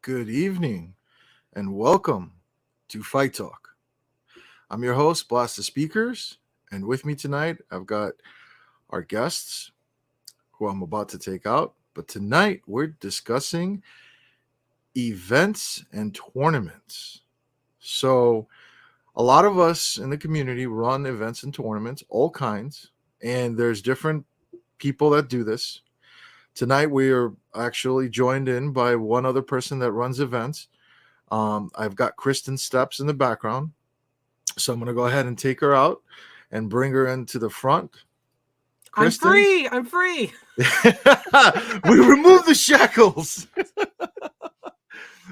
Good evening and welcome to Fight Talk. I'm your host, Blazt The Speakerz, and with me tonight I've got our guests who I'm about to take out. But tonight we're discussing events and tournaments. So, a lot of us in the community run events and tournaments, all kinds, and there's different people that do this. Tonight we are actually joined in by one other person that runs events. I've got Kristen Steps in the background. So I'm going to go ahead and take her out and bring her into the front. Kristen? I'm free. We remove the shackles.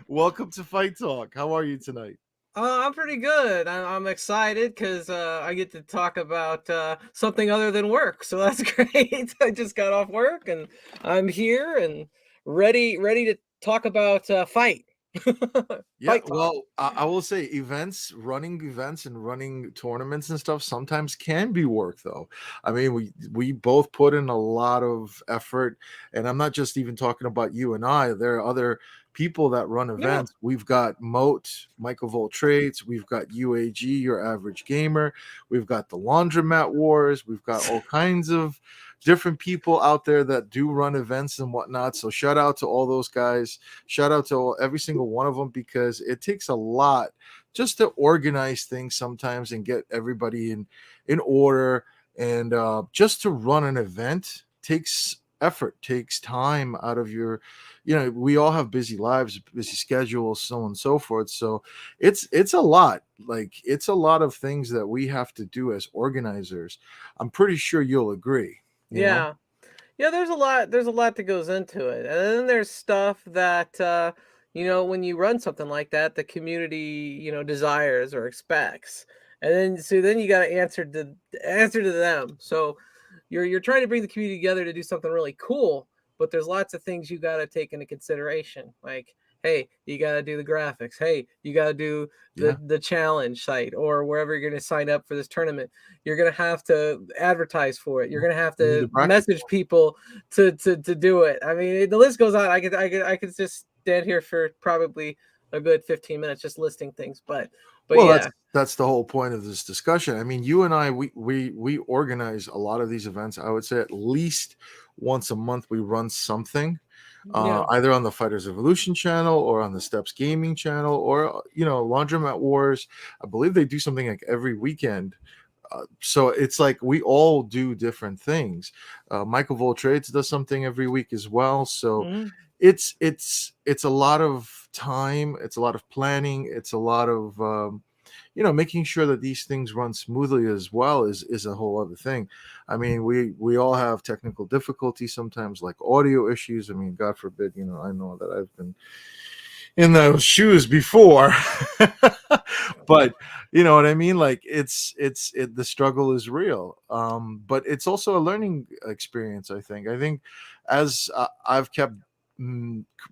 Welcome to Fight Talk. How are you tonight? I'm pretty good. I'm excited because I get to talk about something other than work. So that's great. I just got off work and I'm here and ready to talk about fight. Yeah, Fight talk. well, I will say running events and running tournaments and stuff sometimes can be work though. I mean, we both put in a lot of effort, and I'm not just even talking about you and I. There are other people that run Yeah. events. We've got Moat, Michael Voltrades, we've got UAG, Your Average Gamer, we've got the Laundromat Wars, we've got all kinds of different people out there that do run events and whatnot. So shout out to all those guys. Shout out to every single one of them because it takes a lot just to organize things sometimes and get everybody in order. And just to run an event takes effort, takes time out of your, we all have busy lives, busy schedules, so on and so forth. So it's a lot. Like it's a lot of things that we have to do as organizers. I'm pretty sure you'll agree. Yeah. Yeah, there's a lot that goes into it. And then there's stuff that when you run something like that, the community, desires or expects. And then you got to answer to them. So you're trying to bring the community together to do something really cool, but there's lots of things you got to take into consideration. Like, hey, you got to do the graphics. Hey, you got to do the challenge site or wherever you're going to sign up for this tournament. You're going to have to advertise for it. You're going to have to message people to do it. I mean, the list goes on. I could just stand here for probably a good 15 minutes just listing things, but well, yeah. That's the whole point of this discussion. I mean, you and I, we organize a lot of these events. I would say at least once a month we run something, either on the Fighters Evolution channel or on the Steps Gaming channel, or Laundromat Wars. I believe they do something like every weekend. So it's like we all do different things. Michael Voltrades does something every week as well. So it's a lot of time. It's a lot of planning. It's a lot of making sure that these things run smoothly as well is a whole other thing. I mean, we all have technical difficulties sometimes, like audio issues. I mean, God forbid, I know that I've been in those shoes before. But you know what I mean, like the struggle is real, but it's also a learning experience. I think as I've kept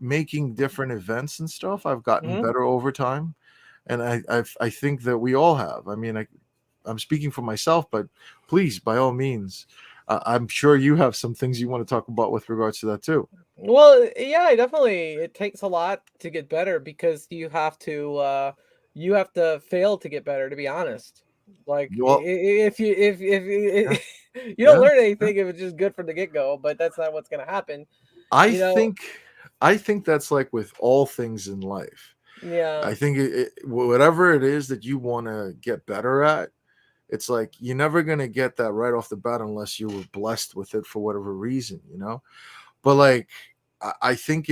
making different events and stuff, I've gotten better over time, and I think that we all have. I mean, I'm speaking for myself, but please, by all means, I'm sure you have some things you want to talk about with regards to that too. Well, yeah, definitely. It takes a lot to get better because you have to fail to get better. To be honest, like Well, if you don't yeah. learn anything if it's just good from the get go, but that's not what's gonna happen. I You know, think I think that's like with all things in life. yeah, I think whatever it is that you want to get better at, it's like you're never gonna get that right off the bat unless you were blessed with it for whatever reason. But like, I think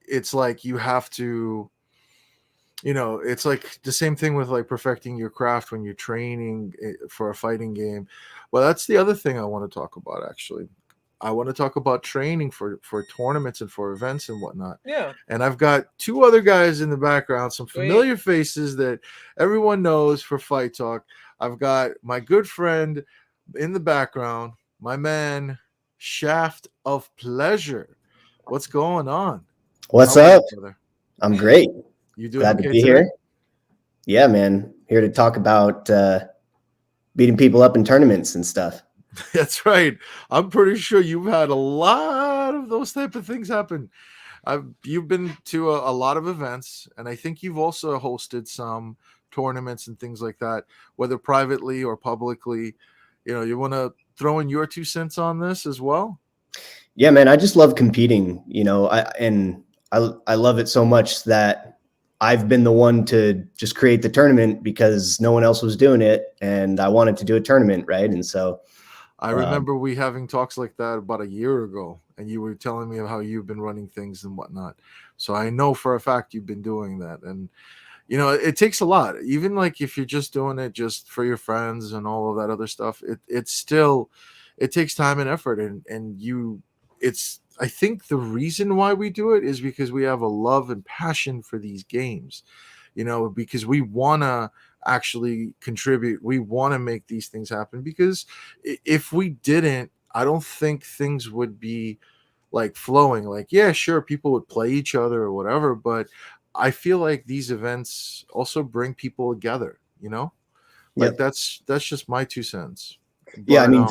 it's like you have to. It's like the same thing with like perfecting your craft when you're training for a fighting game. Well, that's the other thing I want to talk about actually. I want to talk about training for tournaments and for events and whatnot. yeah. And I've got two other guys in the background, some Sweet. familiar faces that everyone knows for Fight Talk. I've got my good friend in the background, my man, Shaft of Pleasure. What's going on? What's How are you, up? brother? I'm great. You doing Glad okay to be today? here. Yeah, man. Here to talk about beating people up in tournaments and stuff. That's right. I'm pretty sure you've had a lot of those type of things happen. You've been to a lot of events, and I think you've also hosted some tournaments and things like that, whether privately or publicly. You want to throw in your 2 cents on this as well? Yeah, man, I just love competing, I love it so much that I've been the one to just create the tournament because no one else was doing it, and I wanted to do a tournament, right? And so I remember we having talks like that about a year ago, and you were telling me how you've been running things and whatnot. So I know for a fact you've been doing that, and it takes a lot. Even like if you're just doing it just for your friends and all of that other stuff, it takes time and effort, it's I think the reason why we do it is because we have a love and passion for these games, because we want to actually contribute. We want to make these things happen, because if we didn't, I don't think things would be like flowing. Like, yeah, sure, people would play each other or whatever, but I feel like these events also bring people together, like Yep. that's just my 2 cents. Yeah, I But mean,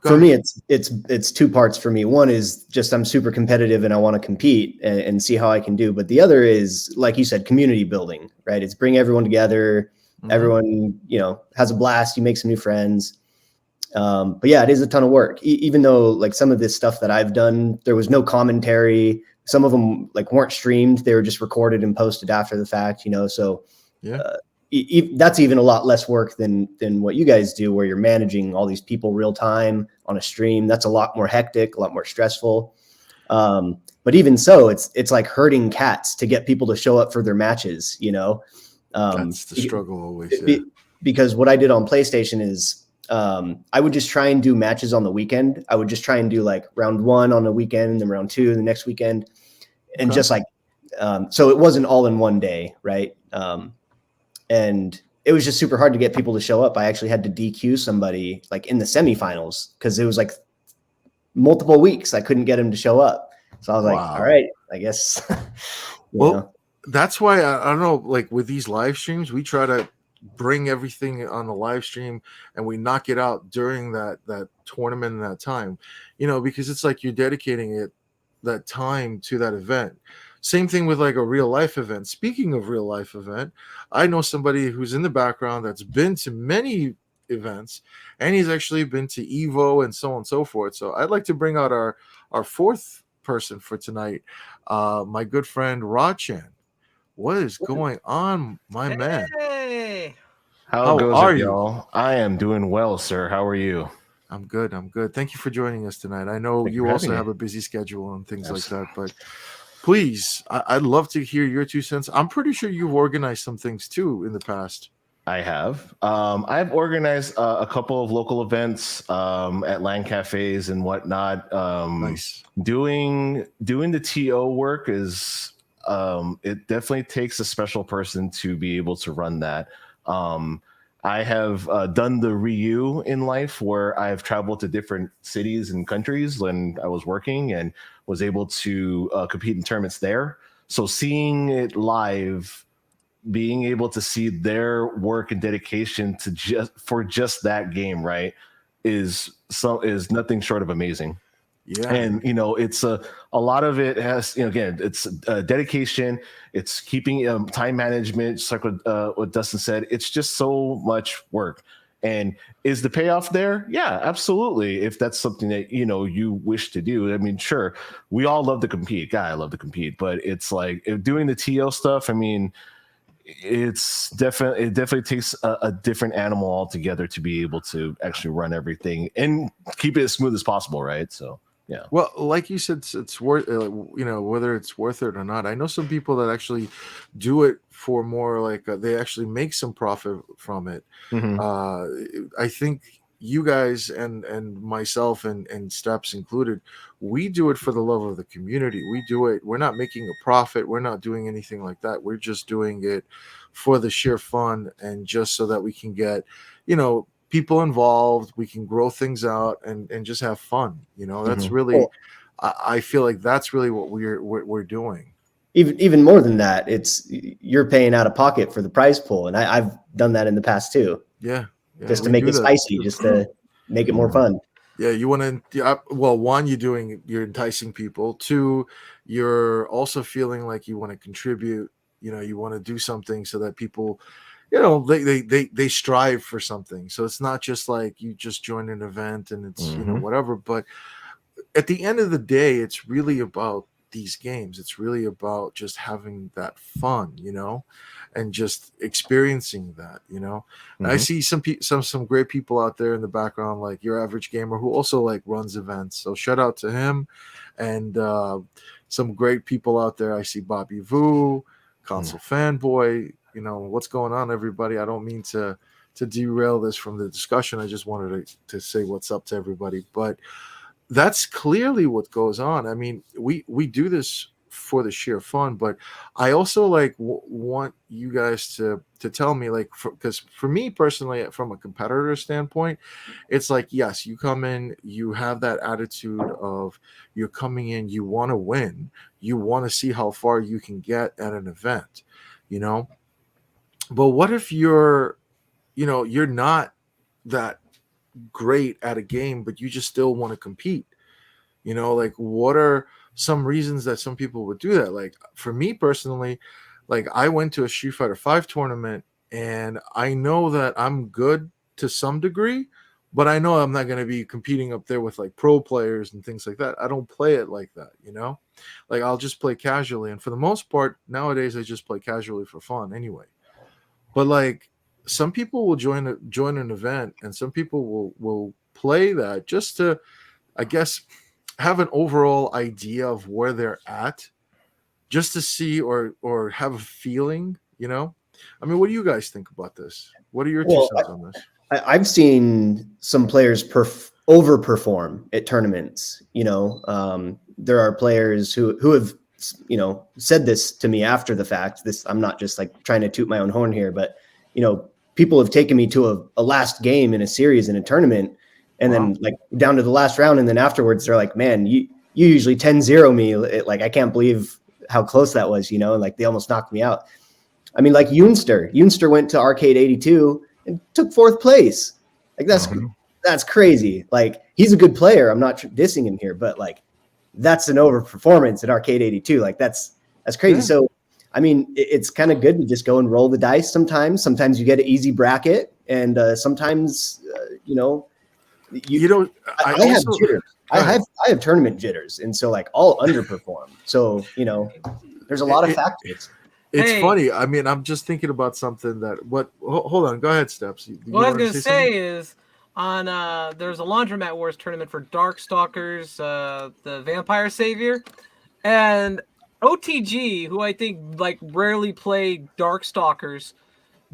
go for me, ahead. it's two parts for me. One is just I'm super competitive and I want to compete and see how I can do. But the other is, like you said, community building, right? It's bring everyone together. Mhm. Everyone, has a blast. You make some new friends. But yeah, it is a ton of work. Even though like some of this stuff that I've done, there was no commentary. Some of them like weren't streamed; they were just recorded and posted after the fact. So Yeah. that's even a lot less work than what you guys do, where you're managing all these people real time on a stream. That's a lot more hectic, a lot more stressful. But even so, it's like herding cats to get people to show up for their matches. That's the struggle always. Yeah. Because what I did on PlayStation is I would just try and do matches on the weekend. I would just try and do like round 1 on the weekend, and then round 2 the next weekend, and Okay. just like so it wasn't all in one day, right? And it was just super hard to get people to show up. I actually had to DQ somebody like in the semifinals because it was like multiple weeks I couldn't get him to show up. So I was like, all right, I guess. Well, that's why I don't know, like with these live streams, we try to bring everything on the live stream and we knock it out during that tournament and that time, because it's like you're dedicating that time to that event. Same thing with like a real life event. Speaking of real life event, I know somebody who's in the background that's been to many events, and he's actually been to Evo and so on and so forth. So I'd like to bring out our fourth person for tonight, my good friend Rachan. What is going on, my man? Hey. How goes are it, you? y'all? I am doing well, sir. How are you? I'm good. Thank you for joining us tonight. I know Thank you you for also having me. have a busy schedule and things like that, but please, I'd love to hear your 2 cents. I'm pretty sure you've organized some things too in the past. I have. I've organized a couple of local events at LAN cafes and whatnot. Nice. Doing the TO work is it definitely takes a special person to be able to run that. I have done the Ryu in life, where I've traveled to different cities and countries when I was working and was able to compete in tournaments there. So seeing it live, being able to see their work and dedication to just that game, right, is nothing short of amazing. Yeah. And it's a lot of it has, again, it's dedication, it's keeping time management, just like what Dustin said. It's just so much work. And is the payoff there? Yeah, absolutely. If that's something that you wish to do, I mean, sure, we all love to compete. God, I love to compete, but it's like if doing the TO stuff, I mean, it definitely takes a different animal altogether to be able to actually run everything and keep it as smooth as possible, right? So yeah. Well, like you said, it's worth whether it's worth it or not. I know some people that actually do it for more like they actually make some profit from it. Mm-hmm. I think you guys and myself and Steps included, we do it for the love of the community. We do it. We're not making a profit. We're not doing anything like that. We're just doing it for the sheer fun and just so that we can get, people involved. We can grow things out and just have fun. That's Mm-hmm. really, I feel like that's really what we're doing. Even more than that, it's you're paying out of pocket for the prize pool, and I've done that in the past too. Yeah. Just to make it spicy, just to make it more fun. Yeah, you want to. Well, one, you're enticing people. Two, you're also feeling like you want to contribute. You want to do something so that people, they strive for something. So it's not just like you just join an event and it's whatever. But at the end of the day, it's really about these games. It's really about just having that fun, and just experiencing that, I see some great people out there in the background, like Your Average Gamer, who also like runs events. So shout out to him, and some great people out there. I see Bobby Vu, Console Fanboy. What's going on, everybody? I don't mean to derail this from the discussion. I just wanted to say what's up to everybody, but that's clearly what goes on. I mean, we do this for the sheer fun, but I also like want you guys to tell me, like, because for me personally, from a competitor standpoint, it's like, yes, you come in, you have that attitude of you're coming in, you want to win, you want to see how far you can get at an event, but what if you're not that great at a game, but you just still want to compete? Like, what are some reasons that some people would do that? Like, for me personally, like, I went to a Street Fighter 5 tournament, and I know that I'm good to some degree, but I know I'm not going to be competing up there with like pro players and things like that. I don't play it like that, like, I'll just play casually, and for the most part nowadays I just play casually for fun anyway. But like, some people will join an event, and some people will play that just to, I guess, have an overall idea of where they're at, just to see or have a feeling. I mean, what do you guys think about this? What are your two cents on this? I've seen some players overperform at tournaments. There are players who have said this to me after the fact. I'm not just like trying to toot my own horn here, but people have taken me to a last game in a series in a tournament, and then like down to the last round, and then afterwards they're like, man, you usually 10-0 me. Like, I can't believe how close that was, and like they almost knocked me out. I mean, like Yoonster went to Arcade 82 and took 4th place. Like, that's crazy. Like, he's a good player. I'm not dissing him here, but like, that's an overperformance at Arcade 82. Like, that's crazy. Yeah. So, I mean, it's kind of good to just go and roll the dice sometimes. Sometimes you get an easy bracket, and sometimes, I have jitters. I have tournament jitters, and so like I'll underperform. So there's a lot of factors. It's funny. I mean, I'm just thinking about something that. Hold on. Go ahead, Steps. What I was going to say is, on there's a Laundromat Wars tournament for Darkstalkers, the Vampire Savior, and OTG, who I think like rarely played Darkstalkers,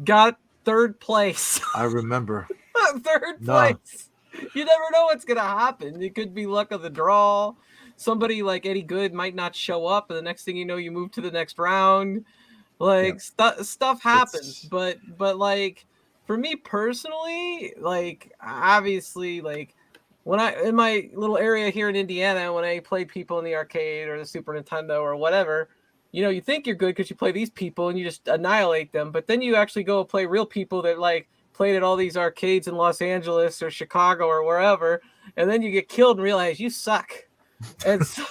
got 3rd place. I remember. 3rd place. You never know what's gonna happen. It could be luck of the draw. Somebody like Eddie Good might not show up, and the next thing you know, you move to the next round. Like, stuff happens. But like, for me personally, like, obviously, like, when in my little area here in Indiana, when I play people in the arcade or the Super Nintendo or whatever, you think you're good because you play these people and you just annihilate them. But then you actually go play real people that like played at all these arcades in Los Angeles or Chicago or wherever, and then you get killed and realize you suck. And so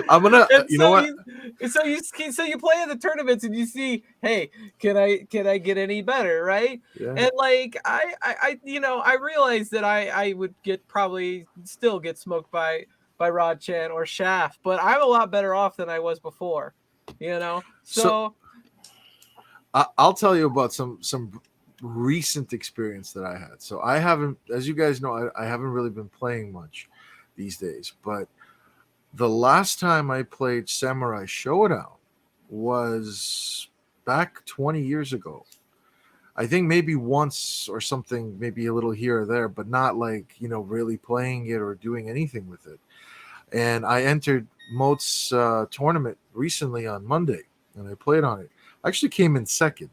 I'm gonna, what? So you play in the tournaments and you see, hey, can I get any better, right? Yeah. And like I realized that I would probably still get smoked by Rod Chan or Shaft, but I'm a lot better off than I was before, So I'll tell you about some recent experience that I had. So I haven't, as you guys know, I haven't really been playing much these days, but the last time I played Samurai Showdown was back 20 years ago. I think maybe once or something, maybe a little here or there, but not like, really playing it or doing anything with it. And I entered Moat's tournament recently on Monday, and I played on it. I actually came in second.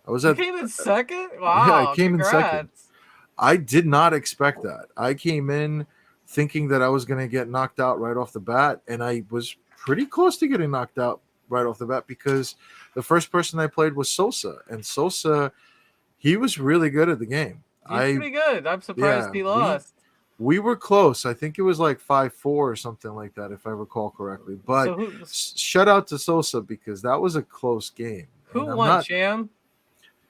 You came in second? Wow. Yeah, I came in second. I did not expect that. I came in thinking that I was going to get knocked out right off the bat, and I was pretty close to getting knocked out right off the bat because the first person I played was Sosa, and Sosa, he was really good at the game. He's pretty good. I'm surprised he lost. We were close. I think it was like 5-4 or something like that, if I recall correctly. But shout out to Sosa because that was a close game. Who won, Cham?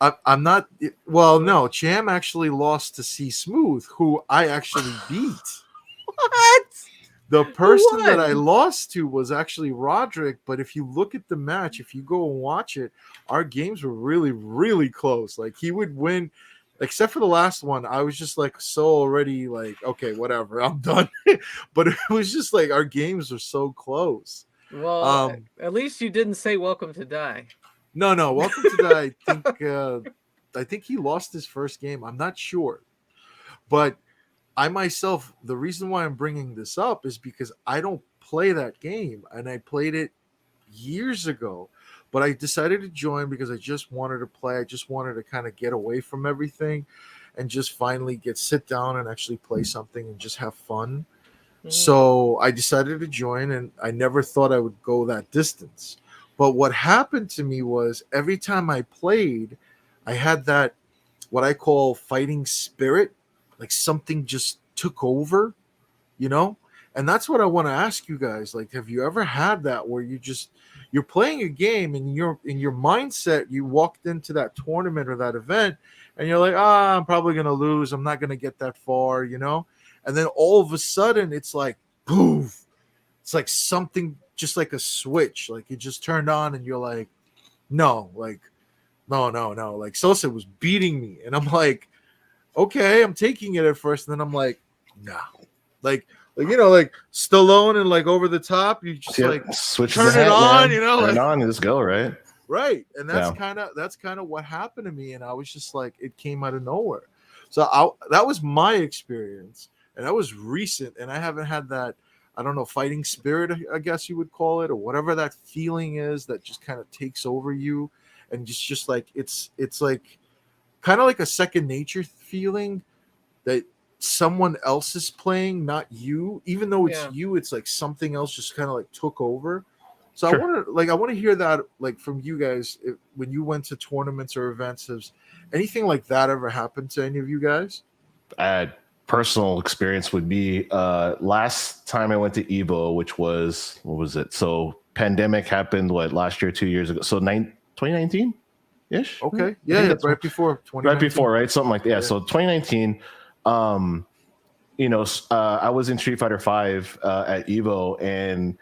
I'm not. Well, no, Cham actually lost to C Smooth, who I actually beat. What? The person that I lost to was actually Roderick. But if you look at the match, if you go and watch it, our games were really, really close. Like he would win. Except for the last one, I was just like so already like, okay, whatever, I'm done. But it was just like our games were so close. Well, at least you didn't say "Welcome to Die." No, Welcome to Die. I think he lost his first game. I'm not sure, but I myself, the reason why I'm bringing this up is because I don't play that game, and I played it years ago. But I decided to join because I just wanted to play. I just wanted to kind of get away from everything and just finally sit down and actually play something and just have fun. Mm-hmm. So I decided to join, and I never thought I would go that distance. But what happened to me was every time I played, I had that, what I call fighting spirit, like something just took over, you know? And that's what I want to ask you guys. Like, have you ever had that where you're playing a game and you're in your mindset, you walked into that tournament or that event and you're like, I'm probably going to lose. I'm not going to get that far, you know? And then all of a sudden it's like, poof, it's like something, just like a switch. Like it just turned on and you're like, no. Like Sosa was beating me. And I'm like, okay, I'm taking it at first. And then I'm like, nah, like Stallone and like Over the Top, you just like switch turn it on, man. Turn it on and just go, right? Right. And that's kind of what happened to me. And I was just like, it came out of nowhere. So that was my experience. And that was recent. And I haven't had that, I don't know, fighting spirit, I guess you would call it, or whatever that feeling is that just kind of takes over you. And just like, it's like kind of like a second nature feeling that someone else is playing, not you. Even though it's you, it's like something else just kind of like took over. So sure. I want to hear that like from you guys when you went to tournaments or events. Has anything like that ever happened to any of you guys? Personal experience would be last time I went to Evo, which was, what was it? So pandemic happened last year, 2 years ago. So 2019 ish. Okay. Yeah. Right before 2019. Right before, right? Something like that. Yeah. So 2019. I was in Street Fighter 5 at Evo, and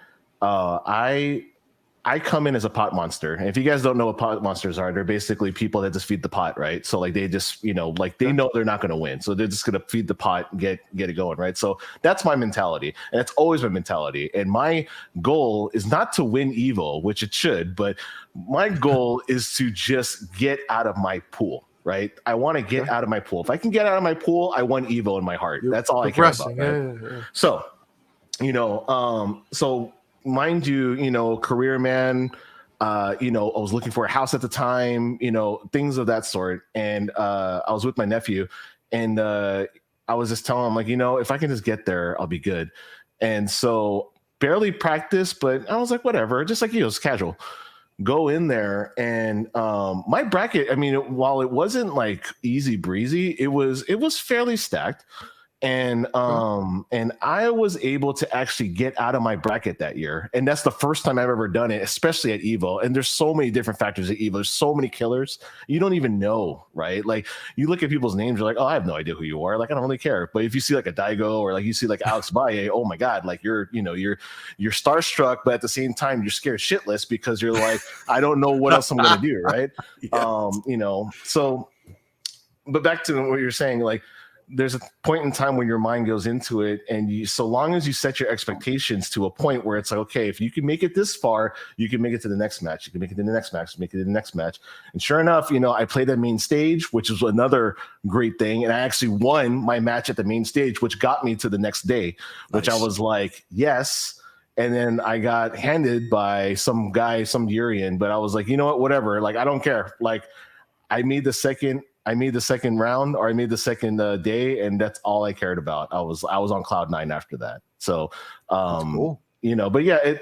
I come in as a pot monster. And if you guys don't know what pot monsters are, they're basically people that just feed the pot, right? So like they just, like they know they're not going to win, so they're just going to feed the pot and get it going, right? So that's my mentality, and it's always my mentality. And my goal is not to win Evo, which it should, but my goal is to just get out of my pool. Right, I want to get out of my pool. If I can get out of my pool, I won Evo in my heart. That's all I care about. Right? Yeah. So, so mind you, career man. I was looking for a house at the time. Things of that sort. And I was with my nephew, and I was just telling him, like, if I can just get there, I'll be good. And so barely practiced, but I was like, whatever, just like it's casual. Go in there, and my bracket, I mean, while it wasn't like easy breezy, it was fairly stacked, and I was able to actually get out of my bracket that year, and that's the first time I've ever done it, especially at Evo. And there's so many different factors at Evo. There's so many killers you don't even know, right? Like you look at people's names, you're like, oh, I have no idea who you are. Like I don't really care. But if you see like a Daigo or like you see like Alex Valle, oh my god, like you're starstruck, but at the same time you're scared shitless because you're like, I don't know what else I'm gonna do, right? So, but back to what you're saying, like, there's a point in time when your mind goes into it, and so long as you set your expectations to a point where it's like, okay, if you can make it this far, you can make it to the next match, you can make it to the next match, make it to the next match. And sure enough, I played that main stage, which was another great thing, and I actually won my match at the main stage, which got me to the next day. Which I was like, yes. And then I got handed by some guy, some Urian, but I was like, you know what, whatever, like I don't care. Like I made the second round, or I made the second day, and that's all I cared about. I was on cloud 9 after that. So, cool. But yeah,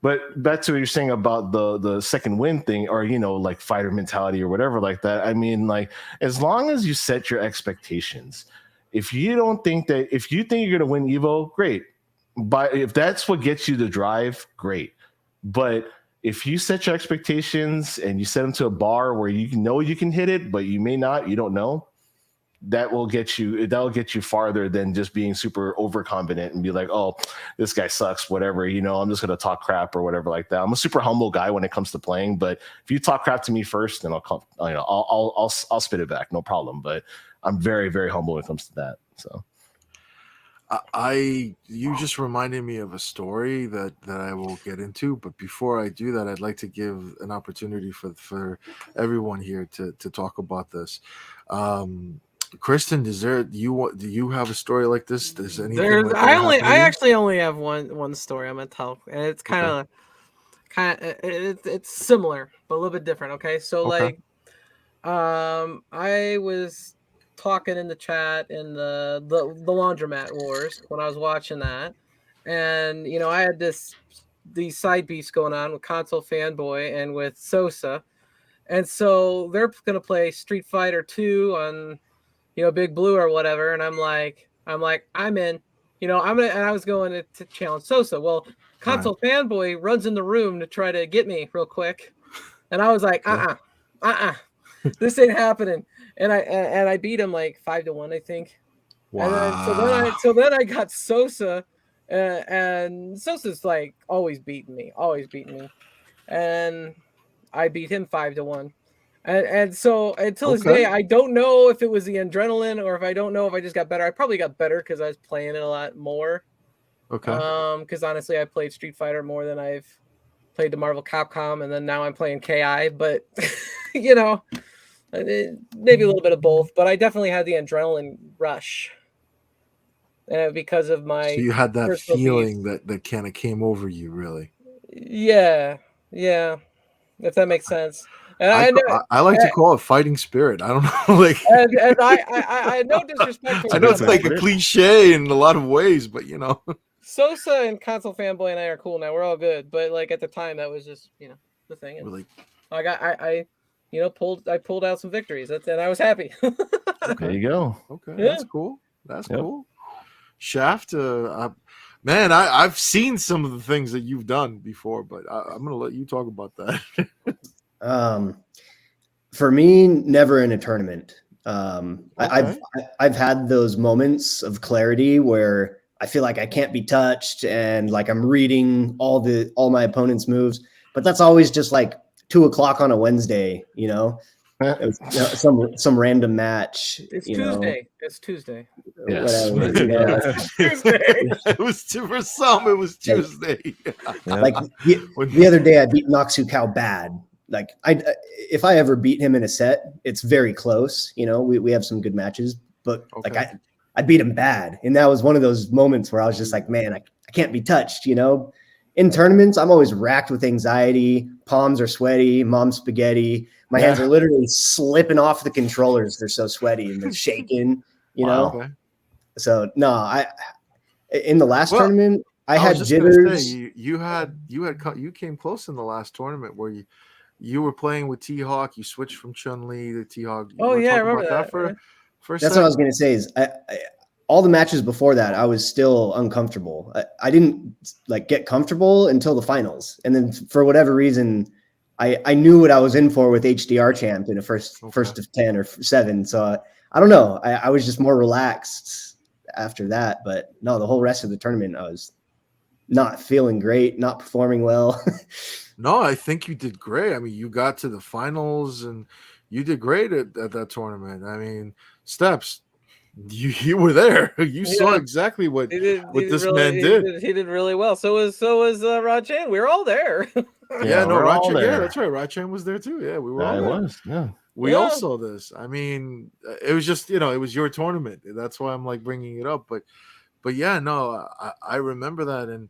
But back to what you're saying about the second win thing, or like fighter mentality or whatever like that. I mean, like, as long as you set your expectations, if you think you're gonna win Evo, great. But if that's what gets you the drive, great. But if you set your expectations and you set them to a bar where you know you can hit it, but you may not, you don't know, that'll get you farther than just being super overconfident and be like, oh, this guy sucks, whatever, I'm just gonna talk crap or whatever like that. I'm a super humble guy when it comes to playing, but if you talk crap to me first, then I'll spit it back, no problem. But I'm very, very humble when it comes to that. So you just reminded me of a story that I will get into, but before I do that, I'd like to give an opportunity for everyone here to talk about this. Kristen, do you have a story like this? Does anything like I actually only have one story I'm gonna tell, and it's it's similar but a little bit different. Okay, so like, I was talking in the chat in the laundromat wars when I was watching that, and I had these side beefs going on with Console Fanboy and with Sosa, and so they're gonna play Street Fighter 2 on Big Blue or whatever, and I'm like I'm in, and I was going to challenge Sosa. Well, Console Fanboy runs in the room to try to get me real quick, and I was like, this ain't happening. And I beat him like 5-1, I think. Wow. And so then I got Sosa, and Sosa's like always beating me, and I beat him 5-1. And so until this day, I don't know if it was the adrenaline or if I don't know if I just got better. I probably got better because I was playing it a lot more. Okay. Because honestly, I played Street Fighter more than I've played the Marvel Capcom, and then now I'm playing KI. But maybe a little bit of both. But I definitely had the adrenaline rush because of my. So you had that feeling that kind of came over you, really. Yeah. If that makes sense. And I like to call it fighting spirit. I don't know, like. And I no disrespect. I know it's like a cliche in a lot of ways, but Sosa and Console Fanboy and I are cool now. We're all good, but like at the time, that was just the thing. And I pulled out some victories. And I was happy. There you go. Okay, yeah. That's cool. That's cool. Shaft, man, I've seen some of the things that you've done before, but I'm gonna let you talk about that. For me, never in a tournament. I've had those moments of clarity where I feel like I can't be touched and like I'm reading all my opponent's moves, but that's always just like 2:00 on a Wednesday, some random match. It's Tuesday. It's Tuesday. Yes. Whatever, Tuesday. It was for some. It was Tuesday. Like the other day, I beat Noxu bad. Like if I ever beat him in a set, it's very close. We have some good matches, but like I beat him bad, and that was one of those moments where I was just like, man, I can't be touched. In tournaments, I'm always racked with anxiety. Palms are sweaty. Mom's spaghetti. My hands are literally slipping off the controllers. They're so sweaty and they're shaking. Okay. So no, in the last tournament, I had jitters. Say, you came close in the last tournament where you were playing with T-Hawk. You switched from Chun-Li to T-Hawk. Oh yeah, I remember that. That's what I was going to say. Is all the matches before that, I was still uncomfortable. I didn't get comfortable until the finals, and then for whatever reason, I knew what I was in for with HDR champ in a first of 10 or 7. So I don't know. I was just more relaxed after that. But no, the whole rest of the tournament, I was not feeling great, not performing well. No, I think you did great. I mean, you got to the finals and you did great at that tournament. I mean, Steps, you were there. You saw exactly what this man did. He did really well. So was Rachan. We were all there. Rachan. Yeah, that's right. Rachan was there too. Yeah, we were all there. Yeah. We all saw this. I mean, it was just it was your tournament. That's why I'm like bringing it up. But yeah, no, I remember that, and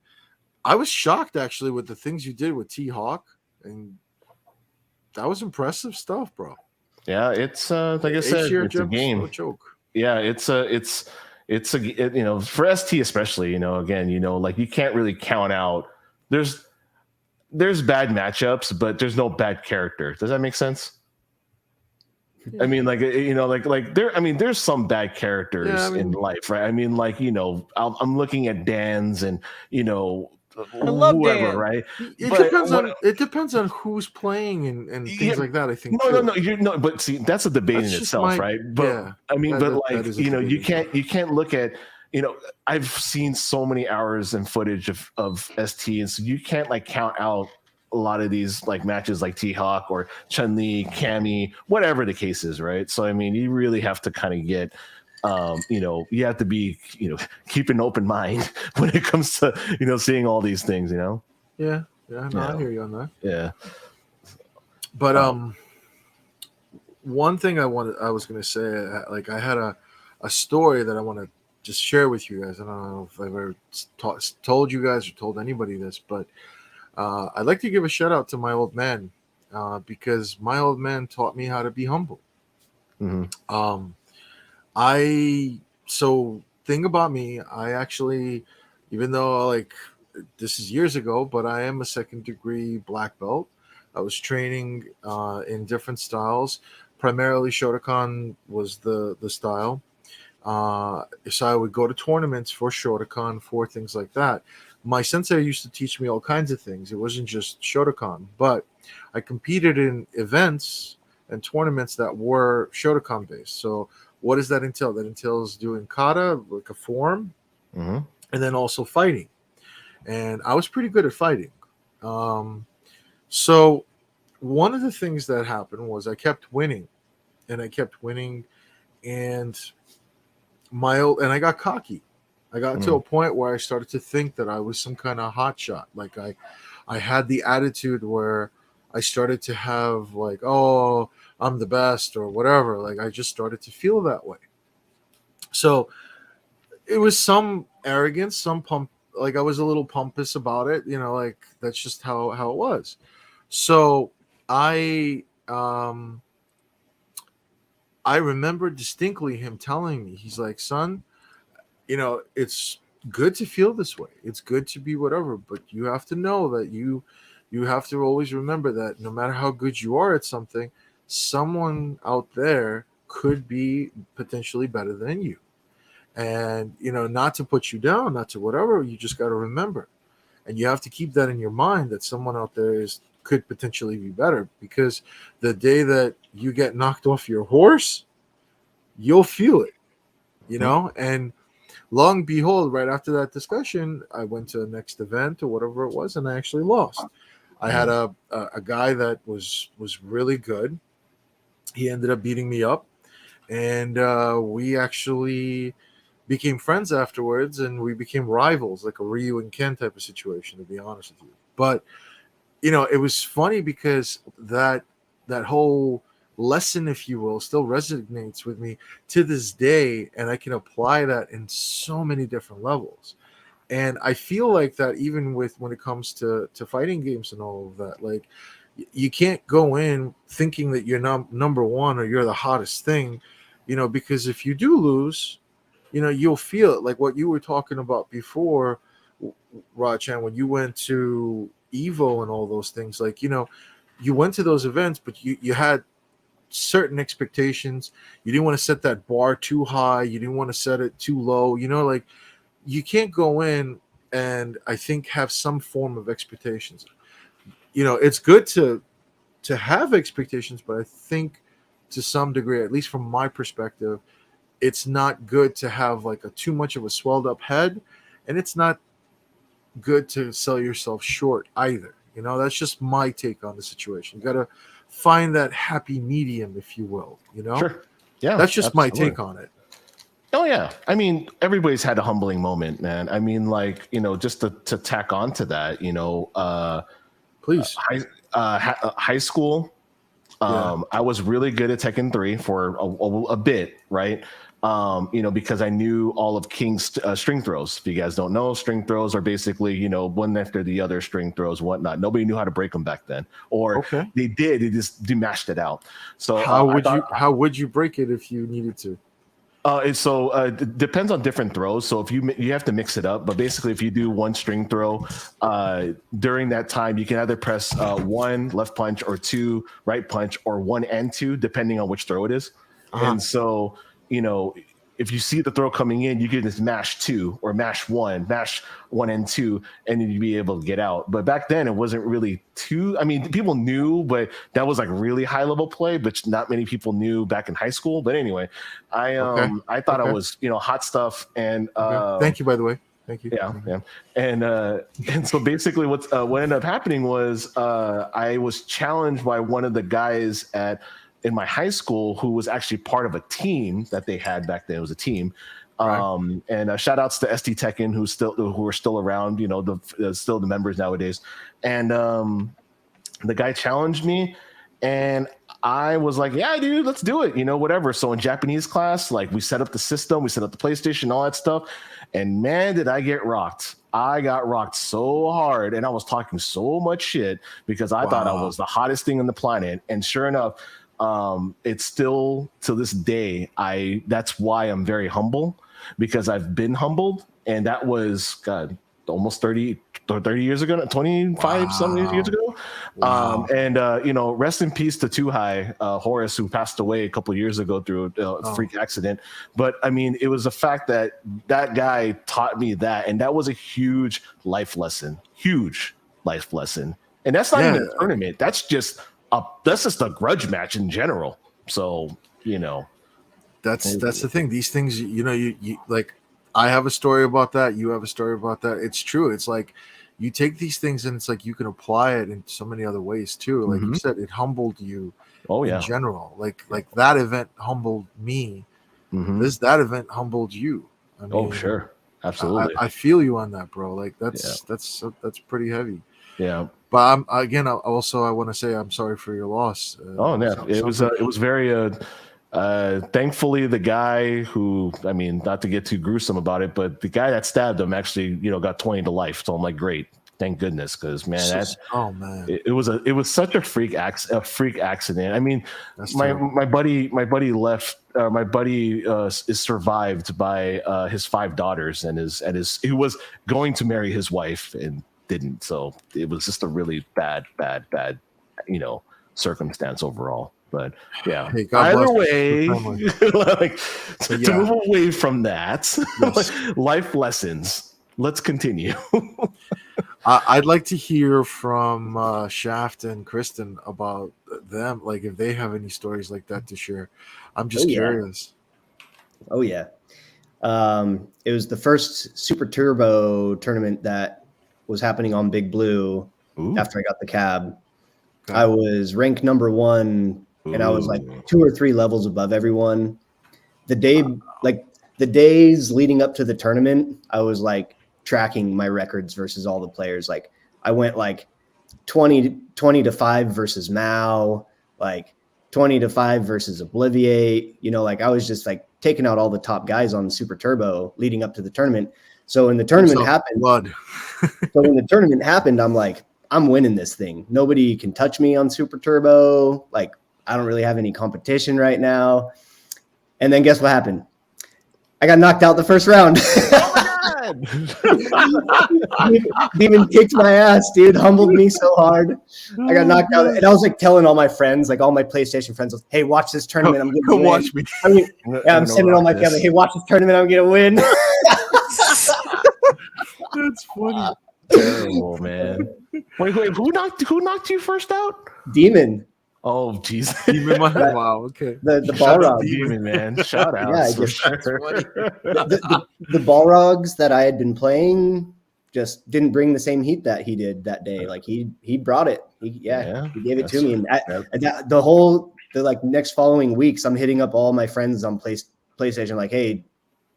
I was shocked actually with the things you did with T-Hawk, and that was impressive stuff, bro. Yeah, it's like I said, it's a game. No joke. Yeah, it's for ST especially. Again, like you can't really count out. there's bad matchups, but there's no bad character. Does that make sense? I mean, like, you know, like there. I mean, there's some bad characters in life, right? I mean, like, you know, I'm looking at Dan's and, you know, I love whoever, Dan. right? It depends on who's playing and things like that. I think. No. But see, that's a debate in itself, right? But I mean, like, you know, you can't look at, you know, I've seen so many hours and footage of ST, and so you can't like count out a lot of these like matches like T-Hawk or Chun-Li, Cammy, whatever the case is, right? So I mean, you really have to kind of get, you know, you have to be, you know, keep an open mind when it comes to, you know, seeing all these things, you know. Yeah, I hear you on that. Yeah, but one thing I was going to say, like I had a story that I want to just share with you guys. I don't know if I've ever told you guys or told anybody this, but I'd like to give a shout out to my old man because my old man taught me how to be humble. Mm-hmm. So thing about me, I actually, even though like this is years ago, but I am a 2nd degree black belt. I was training in different styles. Primarily Shotokan was the style. So I would go to tournaments for Shotokan, for things like that. My sensei used to teach me all kinds of things. It wasn't just Shotokan, but I competed in events and tournaments that were Shotokan based. So what does that entail? That entails doing kata, like a form, mm-hmm. and then also fighting. And I was pretty good at fighting. So one of the things that happened was I kept winning, and I got cocky. I got to a point where I started to think that I was some kind of hot shot. Like I had the attitude where I started to have like, oh, I'm the best or whatever. Like I just started to feel that way. So it was some arrogance, some pump. Like I was a little pompous about it, you know, like that's just how it was. So I remember distinctly him telling me, he's like, son, you know, it's good to feel this way. It's good to be whatever, but you have to know that you have to always remember that no matter how good you are at something, someone out there could be potentially better than you. And, you know, not to put you down, not to whatever, you just got to remember. And you have to keep that in your mind that someone out there could potentially be better, because the day that you get knocked off your horse, you'll feel it, you know? And long and behold, right after that discussion, I went to the next event or whatever it was, and I actually lost. I had a guy that was really good. He ended up beating me up, and we actually became friends afterwards, and we became rivals, like a Ryu and Ken type of situation, to be honest with you. But you know, it was funny because that whole lesson, if you will, still resonates with me to this day, and I can apply that in so many different levels. And I feel like that even when it comes to fighting games and all of that, like you can't go in thinking that you're number one or you're the hottest thing, you know, because if you do lose, you know, you'll feel it. Like what you were talking about before, Rajchan, when you went to Evo and all those things, like, you know, you went to those events, but you had certain expectations. You didn't want to set that bar too high. You didn't want to set it too low. You know, like you can't go in and I think have some form of expectations. You know, it's good to have expectations, but I think to some degree, at least from my perspective, it's not good to have like a too much of a swelled up head, and it's not good to sell yourself short either. You know, that's just my take on the situation. You got to find that happy medium, if you will, you know? Sure. Yeah. That's just absolutely. my take on it. Oh yeah. I mean, everybody's had a humbling moment, man. I mean, like, you know, just to tack on to that, you know, please. High school. I was really good at Tekken 3 for a bit, right? You know, because I knew all of King's string throws. If you guys don't know, string throws are basically, you know, one after the other string throws, whatnot. Nobody knew how to break them back then, or they did. They just demashed it out. So how would you break it if you needed to? It depends on different throws. So if you have to mix it up, but basically if you do one string throw, during that time you can either press 1 left punch or 2 right punch or 1 and 2 depending on which throw it is. And so if you see the throw coming in, you can just mash 2 or mash 1 and 2, and then you'd be able to get out. But back then it wasn't really too, I mean, people knew, but that was like really high level play, but not many people knew back in high school. But anyway, I thought I was, hot stuff. And thank you, by the way. Thank you. Yeah. And so basically what ended up happening was I was challenged by one of the guys in my high school who was actually part of a team that they had back then. It was a team. And shout outs to ST Tekken who are still around, still the members nowadays. And the guy challenged me and I was like, yeah, dude, let's do it. Whatever. So in Japanese class, like we set up the system, we set up the PlayStation, all that stuff. And man, did I get rocked. I got rocked so hard and I was talking so much shit because I thought I was the hottest thing on the planet. And sure enough, it's still to this day, that's why I'm very humble, because I've been humbled, and that was almost 30 years ago, 25 something years ago. Rest in peace to Too High Horace, who passed away a couple of years ago through a freak accident. But I mean, it was the fact that guy taught me that, and that was a huge life lesson. And that's not even a tournament. That's just a grudge match in general. So, that's the thing. These things, you like, I have a story about that. You have a story about that. It's true. It's like you take these things and it's like you can apply it in so many other ways too. Like you said, it humbled you in general. Like that event humbled me. That event humbled you. I mean, sure. Absolutely. I feel you on that, bro. Like that's pretty heavy. Yeah. But I want to say I'm sorry for your loss. It was very thankfully the guy who, I mean, not to get too gruesome about it, but the guy that stabbed him actually, got 20 to life. So I'm like, great, thank goodness, because man, it was such a freak accident. I mean, my buddy left. My buddy is survived by his 5 daughters and he was going to marry his wife and didn't. So it was just a really bad, circumstance overall. But yeah, hey, either way, to move away from that, life lessons. Let's continue. I'd like to hear from Shaft and Kristen about them, like if they have any stories like that to share. I'm just curious. Oh yeah. It was the first Super Turbo tournament that was happening on Big Blue. After I got the cab. I was ranked number 1 and I was like 2 or 3 levels above everyone. The days leading up to the tournament, I was like tracking my records versus all the players. Like I went like 20 to 5 versus Mao, like 20 to 5 versus Obliviate. Like I was just like taking out all the top guys on Super Turbo leading up to the tournament. So when the tournament happened, I'm like, I'm winning this thing. Nobody can touch me on Super Turbo. Like, I don't really have any competition right now. And then guess what happened? I got knocked out the first round. Oh my God. Demon kicked my ass, dude. Humbled me so hard. I got knocked out. And I was like telling all my friends, like all my PlayStation friends, hey, watch this tournament. I'm going to watch me. I'm sending all my family, hey, watch this tournament. I'm going to win. That's funny. Terrible, man. Wait, who knocked you first out? Demon. Oh, jeez. Demon. Wow. Okay. The Balrog. Demon, man. Shout out. Yeah, the Balrogs that I had been playing just didn't bring the same heat that he did that day. Like he brought it. He gave it to me. And the next following weeks, I'm hitting up all my friends on PlayStation. Like, hey,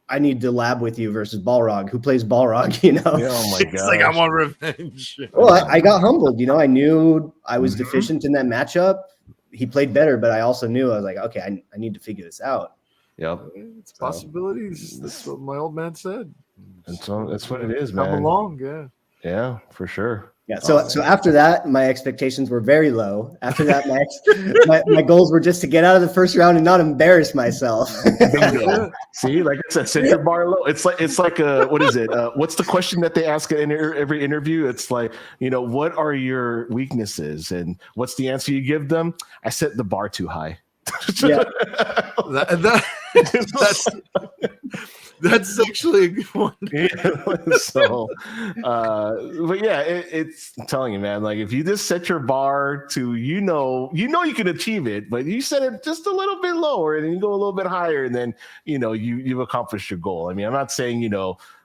I need to lab with you versus Balrog. Who plays Balrog? Oh my god! It's like I want revenge. Well, I got humbled. I knew I was deficient in that matchup. He played better, but I also knew I was like, okay, I need to figure this out. Yep, it's possibilities. That's what my old man said. That's what it is, man. Come along, yeah, for sure. Yeah. So after that, my expectations were very low. After that, my goals were just to get out of the first round and not embarrass myself. Bingo. See, like I said, set your bar low. It's like what is it? What's the question that they ask in every interview? It's like, what are your weaknesses, and what's the answer you give them? I set the bar too high. Yeah. That's actually a good one. So, but yeah, it's I'm telling you, man. Like if you just set your bar to, you can achieve it, but you set it just a little bit lower, and then you go a little bit higher, and then you've accomplished your goal. I mean, I'm not saying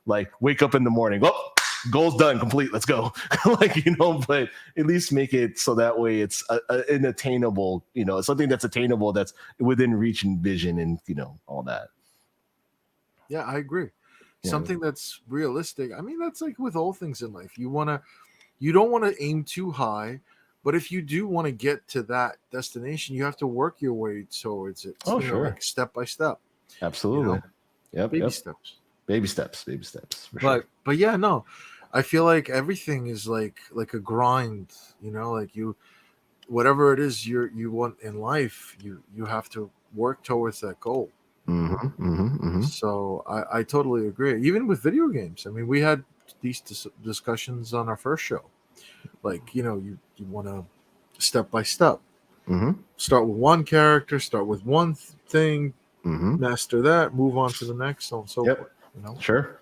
like wake up in the morning, goal's done, complete, let's go. But at least make it so that way it's an attainable, something that's attainable, that's within reach and vision, and all that. Yeah, I agree. Yeah. Something that's realistic. I mean, that's like with all things in life. You don't want to aim too high, but if you do want to get to that destination, you have to work your way towards it. Oh, sure. Like step by step. Absolutely. Yep. Baby steps. Baby steps. For but sure. But yeah, no. I feel like everything is like a grind, like whatever it is you want in life, you have to work towards that goal. So I totally agree. Even with video games, I mean, we had these discussions on our first show. Like, you want to step by step. Start with one character, start with one thing, master that, move on to the next, so on and so forth. Sure.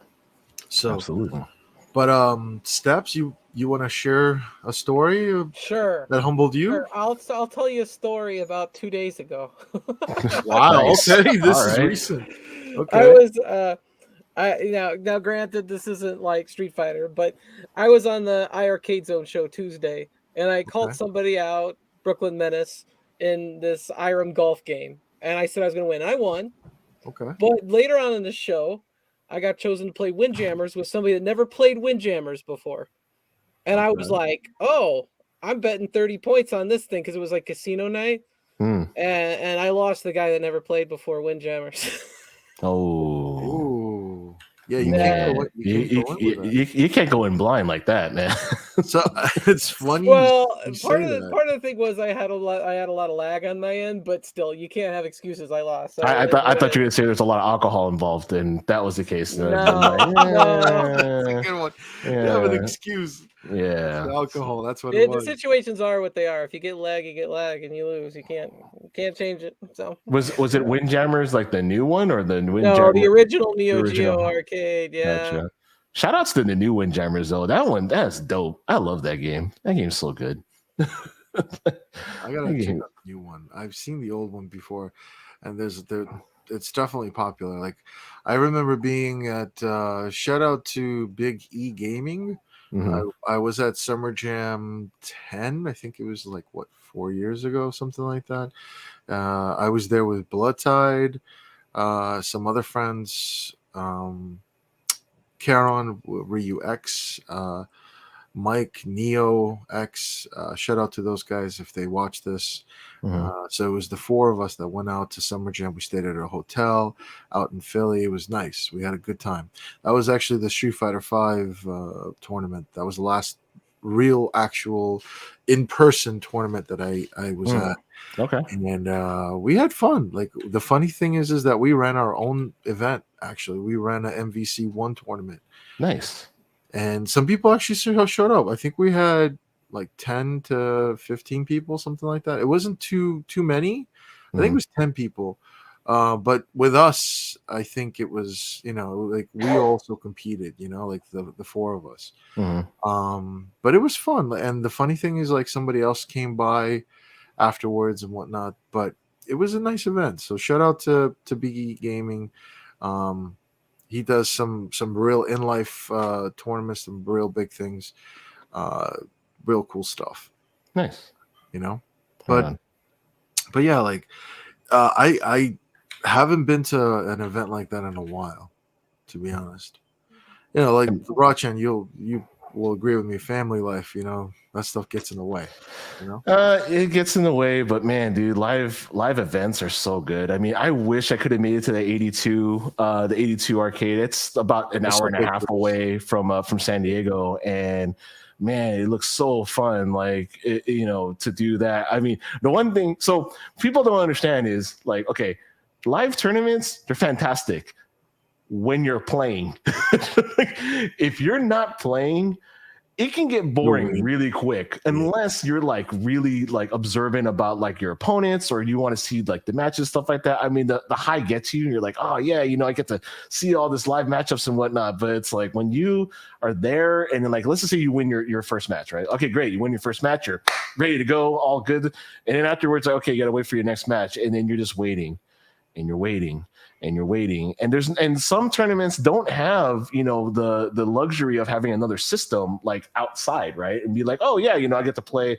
So absolutely. But Steps, you want to share a story? Sure. That humbled you? Sure. I'll tell you a story about 2 days ago. Wow. Nice. Okay, this All is right. recent. Okay. I was now granted this isn't like Street Fighter, but I was on the iArcade Zone show Tuesday, and I called somebody out, Brooklyn Menace, in this IRAM golf game, and I said I was going to win. I won. Okay. But later on in the show, I got chosen to play Windjammers with somebody that never played Windjammers before. And I was like, oh, I'm betting 30 points on this thing because it was like casino night. And I lost the guy that never played before Windjammers. Oh. Yeah, you can't go in blind like that, man. So it's funny. Well, part of the thing was I had a lot of lag on my end, but still, you can't have excuses. I lost. So I thought you were going to say there's a lot of alcohol involved, and that was the case. No, That's a good one. You have an excuse. Yeah, alcohol. That's what it was. The situations are what they are. If you get lag, you get lag, and you lose. You can't change it. So was it Windjammers like the new one or the Windjammers? No, the original Neo Geo arcade. Yeah. Gotcha. Shout outs to the new Windjammers though. That's dope. I love that game. That game's so good. I gotta check out the new one. I've seen the old one before, and it's definitely popular. Like I remember being at shout out to Big E Gaming. I was at Summer Jam 10. I think it was like 4 years ago, something like that. I was there with Blood Tide, some other friends, Karon, Ryu X, Mike, Neo X. Shout out to those guys if they watch this. So it was the four of us that went out to Summer Jam. We stayed at a hotel out in Philly. It was nice. We had a good time. That was actually the Street Fighter V tournament. That was the last real, actual, in-person tournament that I was at. Okay. And we had fun. Like the funny thing is that we ran our own event. Actually, we ran an MVC1 tournament. Nice. And some people actually showed up. I think we had like 10 to 15 people, something like that. It wasn't too many. I think it was 10 people. But with us, I think it was, like we also competed, like the four of us. But it was fun. And the funny thing is, like, somebody else came by afterwards and whatnot. But it was a nice event. So shout out to BE Gaming. He does some real in life tournaments, some real big things, real cool stuff. Nice, But yeah, like I haven't been to an event like that in a while, to be honest. Like Rachan, you will agree with me. Family life, that stuff gets in the way. It gets in the way, but man, dude, live events are so good. I mean, I wish I could have made it to the 82 arcade. It's about an hour and a half away from San Diego, and man, it looks so fun. Like, to do that. I mean, the one thing, so people don't understand is like, okay, live tournaments, they're fantastic when you're playing. If you're not playing, it can get boring really quick unless you're like really like observant about like your opponents, or you want to see like the matches, stuff like that. I mean, the high gets you and you're like, oh yeah, I get to see all this live matchups and whatnot. But it's like when you are there and then, like, let's just say you win your first match, right? Okay, great. You win your first match, you're ready to go, all good. And then afterwards, like, okay, you got to wait for your next match. And then you're just waiting and you're waiting. And you're waiting, and some tournaments don't have the luxury of having another system like outside, right? And be like, oh yeah, I get to play,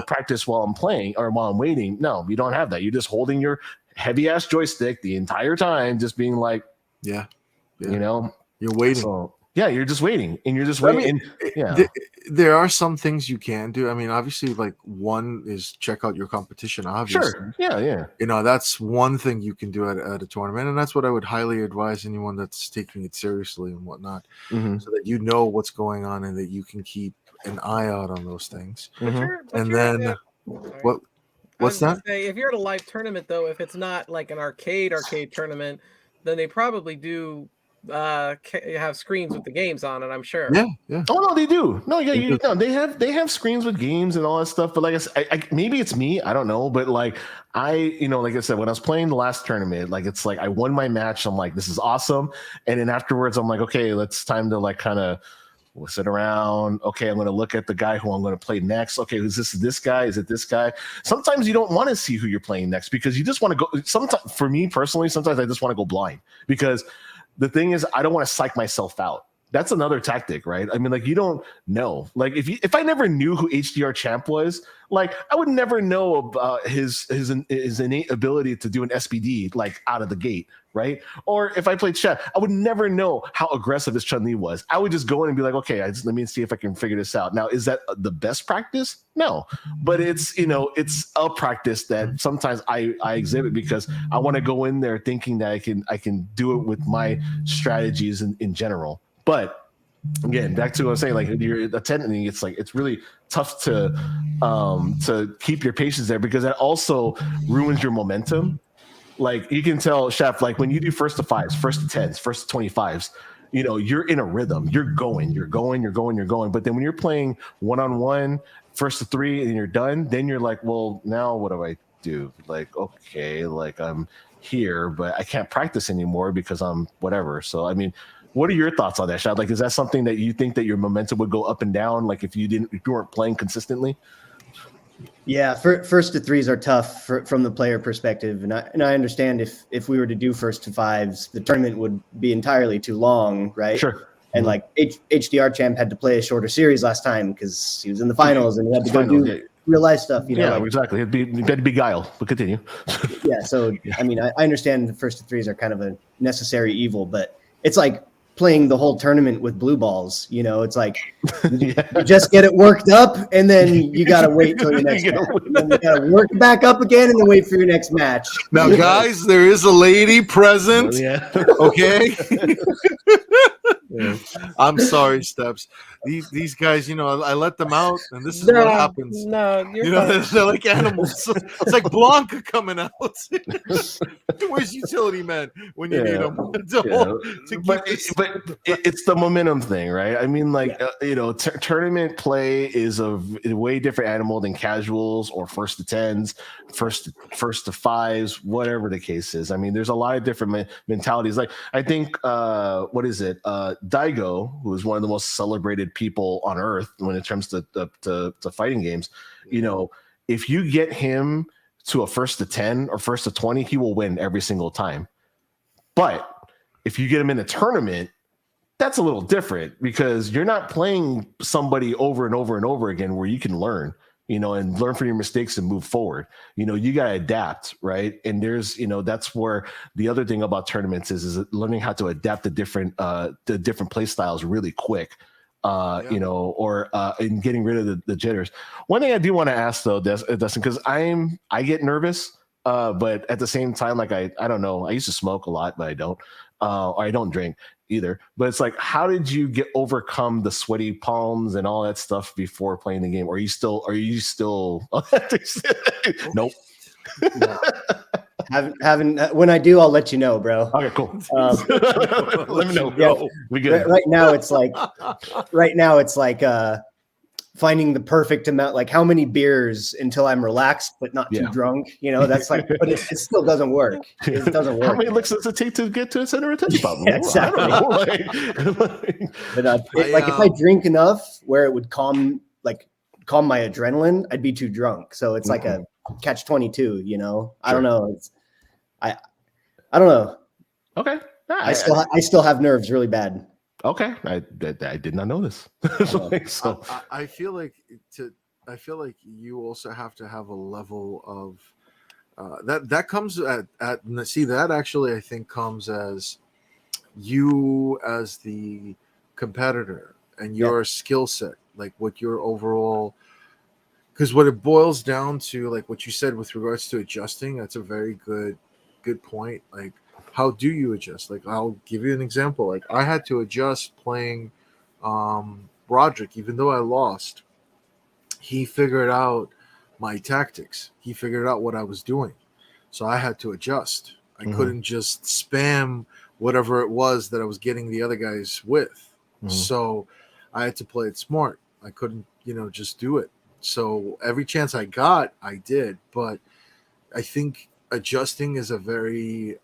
practice while I'm playing or while I'm waiting. No, you don't have that. You're just holding your heavy ass joystick the entire time, just being like, you're waiting. So, yeah, you're just waiting, and you're just waiting. There are some things you can do. I mean, obviously, like, one is check out your competition. Obviously, sure, yeah. That's one thing you can do at a tournament, and that's what I would highly advise anyone that's taking it seriously and whatnot, so that you know what's going on and that you can keep an eye out on those things. What's that? If you're at a live tournament, though, if it's not like an arcade tournament, then they probably do have screens with the games on it, I'm sure. Yeah. Oh no, they do. No, yeah, they have screens with games and all that stuff. But like I said, maybe it's me, I don't know. But like like I said, when I was playing the last tournament, like it's like I won my match. I'm like, this is awesome. And then afterwards, I'm like, okay, it's time to like kind of sit around. Okay, I'm going to look at the guy who I'm going to play next. Okay, is this guy? Is it this guy? Sometimes you don't want to see who you're playing next because you just want to go. Sometimes, for me personally, sometimes I just want to go blind because the thing is, I don't want to psych myself out. That's another tactic, right? I mean, like, you don't know. Like, if I never knew who HDR Champ was, like, I would never know about his innate ability to do an SBD like out of the gate, right? Or if I played Chef, I would never know how aggressive his Chun-Li was. I would just go in and be like, okay, let me see if I can figure this out. Now, is that the best practice? No, but it's it's a practice that sometimes I exhibit because I want to go in there thinking that I can do it with my strategies in general. But again, back to what I was saying, like you're attending, it's really tough to keep your patience there because that also ruins your momentum. Like you can tell, Chef, like when you do first to fives, first to tens, first to 25s, you're in a rhythm. You're going. But then when you're playing one-on-one, first to three, and you're done, then you're like, well, now what do I do? Like, okay, like I'm here, but I can't practice anymore because I'm whatever. So, I mean, what are your thoughts on that, Shad? Like, is that something that you think that your momentum would go up and down? Like if you weren't playing consistently? Yeah, first to threes are tough from the player perspective, and I understand if we were to do first to fives, the tournament would be entirely too long, right? Sure. And like HDR Champ had to play a shorter series last time because he was in the finals and he had to go do real life stuff. Yeah, exactly. It'd be beguile, but continue. Yeah, so I mean, I understand the first to threes are kind of a necessary evil, but it's like playing the whole tournament with blue balls. It's like you just get it worked up and then you got to wait till your next match. And then you got to work back up again and then wait for your next match. Now, guys, there is a lady present. Okay. I'm sorry, Steps. These guys, I let them out, and this is what happens. No, they're like animals. It's like Blanca coming out. Where's utility man when you need them? But it's the momentum thing, right? I mean, like tournament play is a way different animal than casuals or first to tens, first to fives, whatever the case is. I mean, there's a lot of different mentalities. Like I think, what is it? Daigo, who is one of the most celebrated people on earth when it comes to fighting games, if you get him to a first to 10 or first to 20, he will win every single time. But if you get him in a tournament, that's a little different because you're not playing somebody over and over and over again where you can learn, and learn from your mistakes and move forward. You got to adapt, right? And there's, that's where the other thing about tournaments is learning how to adapt to different play styles really quick. you know, or in getting rid of the jitters. One thing I do want to ask though, Dustin, because I get nervous, but at the same time, like I don't know, I used to smoke a lot, but I don't, or I don't drink either. But it's like, how did you overcome the sweaty palms and all that stuff before playing the game? Or are you still? Nope. No. Haven't when I do, I'll let you know, bro. Okay, cool. Let me know. Yeah, we good. Right now it's like finding the perfect amount, like how many beers until I'm relaxed but not too drunk. You know, that's like, but it still doesn't work. It doesn't work. How many licks does it take to get to a center attention problem? Yeah, exactly. But if I drink enough where it would calm my adrenaline, I'd be too drunk. So it's like a catch-22, you know. Sure. I don't know. I don't know. Okay. I still have nerves really bad. Okay. I did not know this. So I feel like you also have to have a level of that comes at see, that actually I think comes as you as the competitor and your skill set, like what your overall, because what it boils down to, like what you said with regards to adjusting, that's a very good point. Like, how do you adjust? Like, I'll give you an example. Like, I had to adjust playing Broderick, even though I lost. He figured out my tactics. He figured out what I was doing. So I had to adjust. I couldn't just spam whatever it was that I was getting the other guys with. So I had to play it smart. I couldn't, just do it. So every chance I got, I did. But I think adjusting is a very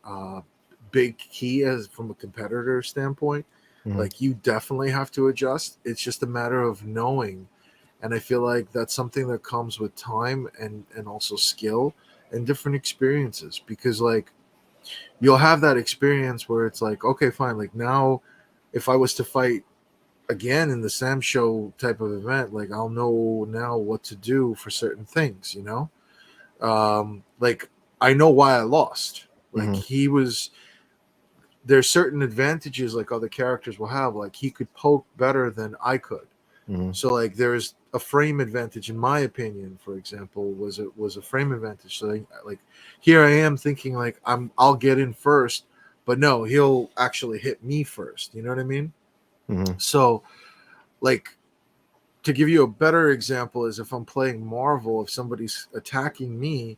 big key from a competitor standpoint. Like, you definitely have to adjust. It's just a matter of knowing. And I feel like that's something that comes with time and also skill and different experiences, because like you'll have that experience where it's like, okay, fine. Like, now if I was to fight again in the Sam show type of event, like I'll know now what to do for certain things, like I know why I lost. Like there's certain advantages like other characters will have. Like, he could poke better than I could. So like there's a frame advantage, in my opinion, for example, was a frame advantage. So like here I am thinking like I'll get in first, but no, he'll actually hit me first. You know what I mean? So like, to give you a better example is if I'm playing Marvel, if somebody's attacking me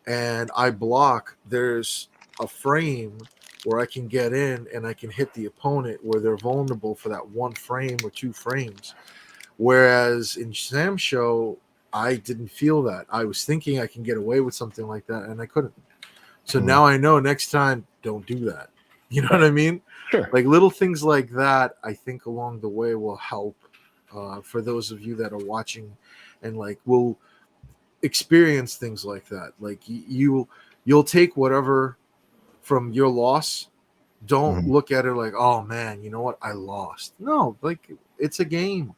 and I block, there's a frame where I can get in and I can hit the opponent where they're vulnerable for that one frame or two frames. Whereas in Sam's show, I didn't feel that. I was thinking I can get away with something like that, and I couldn't. So now I know next time, don't do that. You know what I mean? Sure. Like little things like that, I think along the way will help for those of you that are watching and like will experience things like that. Like you'll take whatever from your loss. Don't look at it like, oh man, you know what? I lost. No, like it's a game.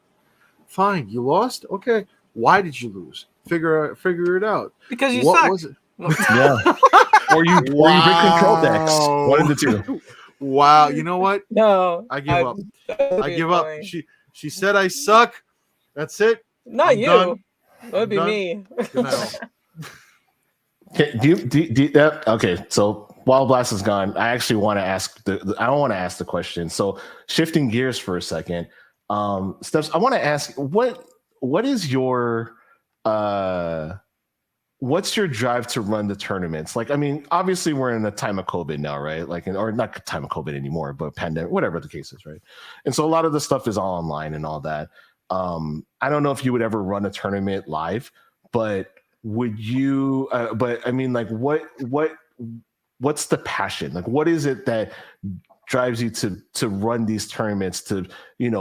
Fine, you lost. Okay, why did you lose? Figure it out. Because you what suck. was it? Yeah. or you bring control decks. One of the two. Wow. You know what? No, I give up. I give up. She said I suck. That's it. Not I'm you. done. That'd be me. Good night. Okay, so while Blast is gone, I actually want to ask I want to ask the question. So shifting gears for a second, Steps, I want to ask what is your what's your drive to run the tournaments? Like, I mean, obviously we're in a time of COVID now, right? Like, or not time of COVID anymore, but pandemic, whatever the case is, right? And so a lot of the stuff is all online and all that. I don't know if you would ever run a tournament live, but would you? But I mean, like, what's the passion? Like, what is it that drives you to run these tournaments? To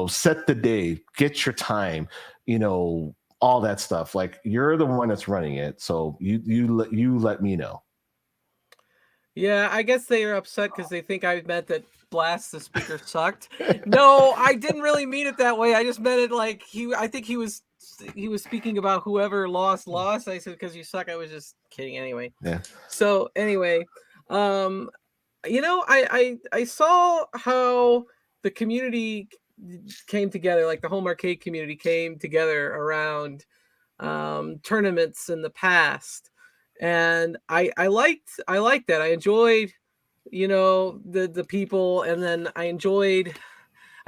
set the day, get your time, all that stuff. Like, you're the one that's running it, so you let me know. Yeah, I guess they are upset because they think I meant that Blazt the Speakerz sucked. No, I didn't really mean it that way. I just meant it like I think he was speaking about whoever lost. I said because you suck. I was just kidding anyway. Yeah. So anyway, I saw how the community came together, like the home arcade community came together around tournaments in the past, and I liked that. I enjoyed, the people, and then I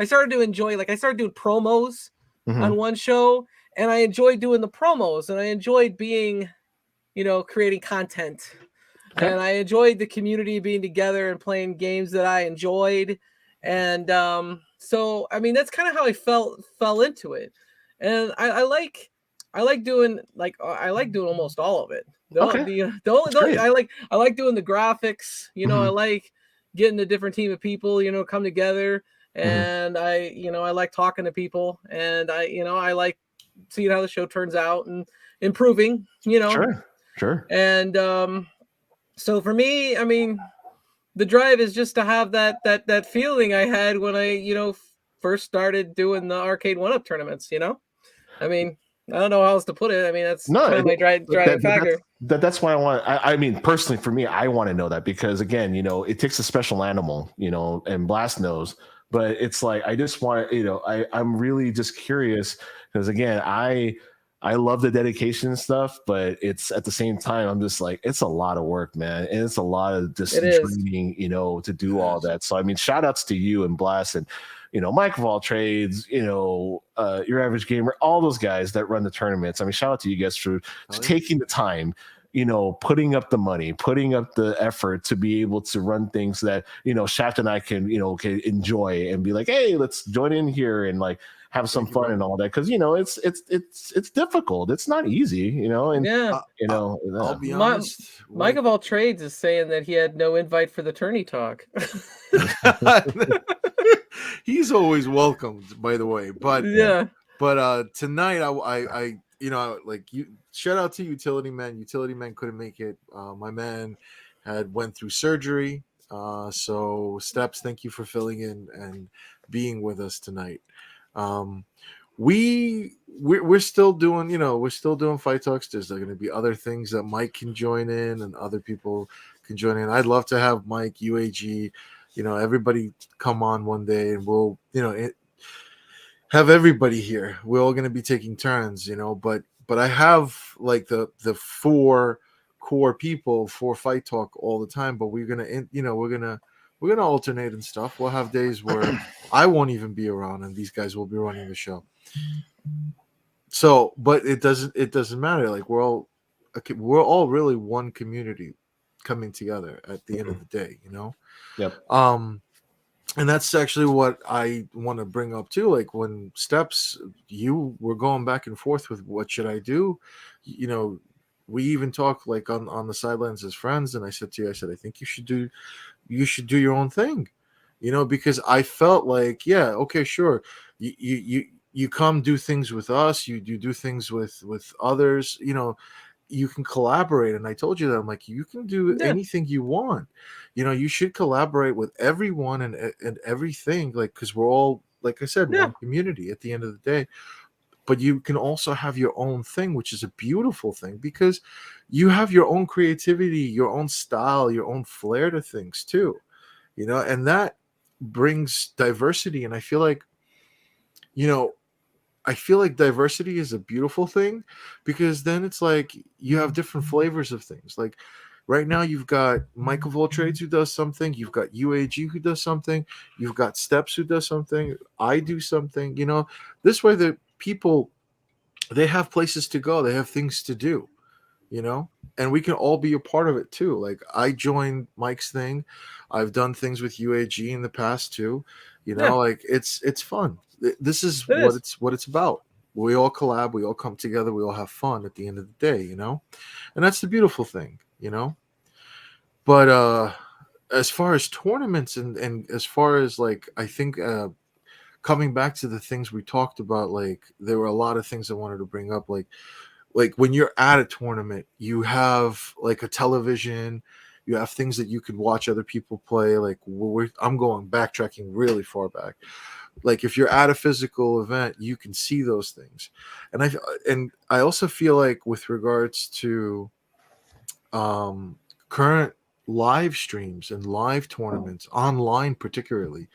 started to enjoy, like I started doing promos on one show, and I enjoyed doing the promos, and I enjoyed being, creating content. Okay. And I enjoyed the community being together and playing games that I enjoyed. And so I mean that's kind of how I fell into it. And I like doing almost all of it. Okay. Great. I like doing the graphics, I Mhm. like getting a different team of people, come together, and I like talking to people, and I like seeing how the show turns out and improving, Sure. and so for me, I mean, the drive is just to have that feeling I had when I, first started doing the arcade one-up tournaments, I mean, I don't know how else to put it. I mean, that's No, kind of my driving factor. that's why I want. I mean, personally, for me, I want to know that because again, it takes a special animal, and Blast knows. But it's like I just want, I'm really just curious because again, I love the dedication and stuff, but it's at the same time, I'm just like, it's a lot of work, man. And it's a lot of just It is. training, to do all that. So, I mean, shout outs to you and Blast and, Mike of all trades, your average gamer, all those guys that run the tournaments. I mean, shout out to you guys for taking the time, putting up the money, putting up the effort to be able to run things that, Shaft and I can enjoy and be like, hey, let's join in here and like, have some fun and all that because it's difficult. It's not easy, and Yeah. I'll be honest. Mike of all trades is saying that he had no invite for the tourney talk. He's always welcomed, by the way. But yeah. But tonight I like you. Shout out to Utility Man. Utility Man couldn't make it. My man had went through surgery. So Steps, thank you for filling in and being with us tonight. We're still doing fight talks. There's going to be other things that Mike can join in and other people can join in. I'd love to have Mike, UAG, everybody come on one day and we'll have everybody here. We're all going to be taking turns, but I have like the four core people for Fight Talk all the time, but we're gonna alternate and stuff. We'll have days where I won't even be around and these guys will be running the show. So, but it doesn't matter. Like we're all really one community coming together at the end of the day, Yep. And that's actually what I want to bring up too. Like when Steps, you were going back and forth with what should I do, we even talk like on the sidelines as friends, and I said to you, I think you should do your own thing, because I felt like, yeah, okay, sure, you come do things with us, you do things with others, you can collaborate. And I told you that I'm like, you can do anything you want, you should collaborate with everyone and everything, like, because we're all, like I said, one community at the end of the day. But you can also have your own thing, which is a beautiful thing because you have your own creativity, your own style, your own flair to things too, and that brings diversity. And I feel like, diversity is a beautiful thing because then it's like you have different flavors of things. Like right now, you've got Mike of all trades who does something, you've got UAG who does something, you've got Steps who does something, I do something. This way the people, they have places to go, they have things to do, and we can all be a part of it too. Like I joined Mike's thing, I've done things with UAG in the past too, like it's fun. This is what it's about. We all collab, we all come together, we all have fun at the end of the day, and that's the beautiful thing, but as far as tournaments and as far as like, I think coming back to the things we talked about, like there were a lot of things I wanted to bring up, like when you're at a tournament, you have like a television, you have things that you could watch other people play. Like I'm going backtracking really far back. Like if you're at a physical event, you can see those things. And I also feel like with regards to current live streams and live tournaments online, particularly,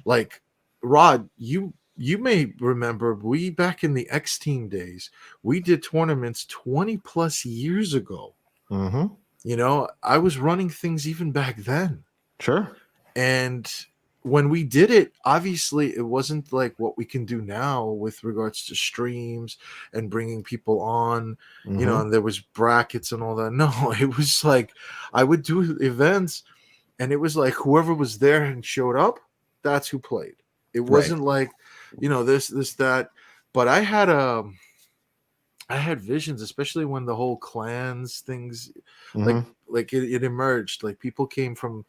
like Rod, you may remember we back in the X Team days, we did tournaments 20 plus years ago. Mm-hmm. You know, I was running things even back then. Sure. And when we did it, obviously it wasn't like what we can do now with regards to streams and bringing people on, you know, and there was brackets and all that. No, it was like I would do events and it was like whoever was there and showed up, that's who played. It wasn't like, you know, this, that. But I had visions, especially when the whole clans things like it emerged. Like people came from,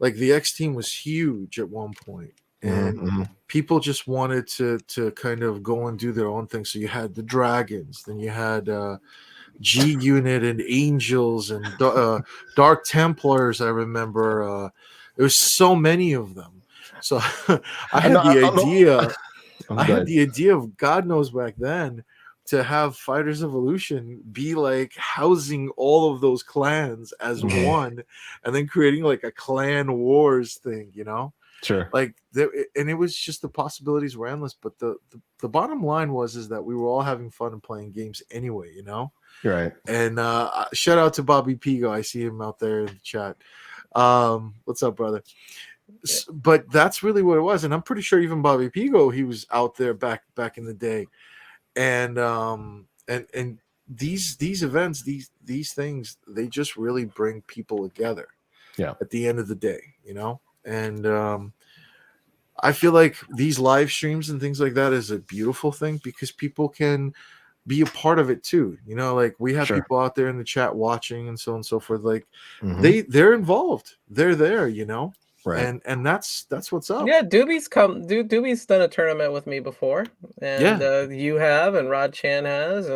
like the X Team was huge at one point, and people just wanted to kind of go and do their own thing. So you had the Dragons, then you had G Unit and Angels and Dark Templars. I remember there was so many of them. So I had the idea of God knows back then to have Fighters Evolution be like housing all of those clans as one, and then creating like a clan wars thing, you know? Sure. Like and it was just the possibilities were endless. But the bottom line is that we were all having fun and playing games anyway, you know? You're right. And shout out to Bobby Pigo. I see him out there in the chat. What's up, brother? But that's really what it was. And I'm pretty sure even Bobby Pigo, he was out there back in the day. And these events, these things, they just really bring people together. Yeah. At the end of the day, you know, and I feel like these live streams and things like that is a beautiful thing because people can be a part of it too. You know, like we have people out there in the chat watching and so on and so forth. Like they're involved. They're there. You know. Right. And that's what's up. Yeah, Doobie's done a tournament with me before, and you have, and Rod Chan has,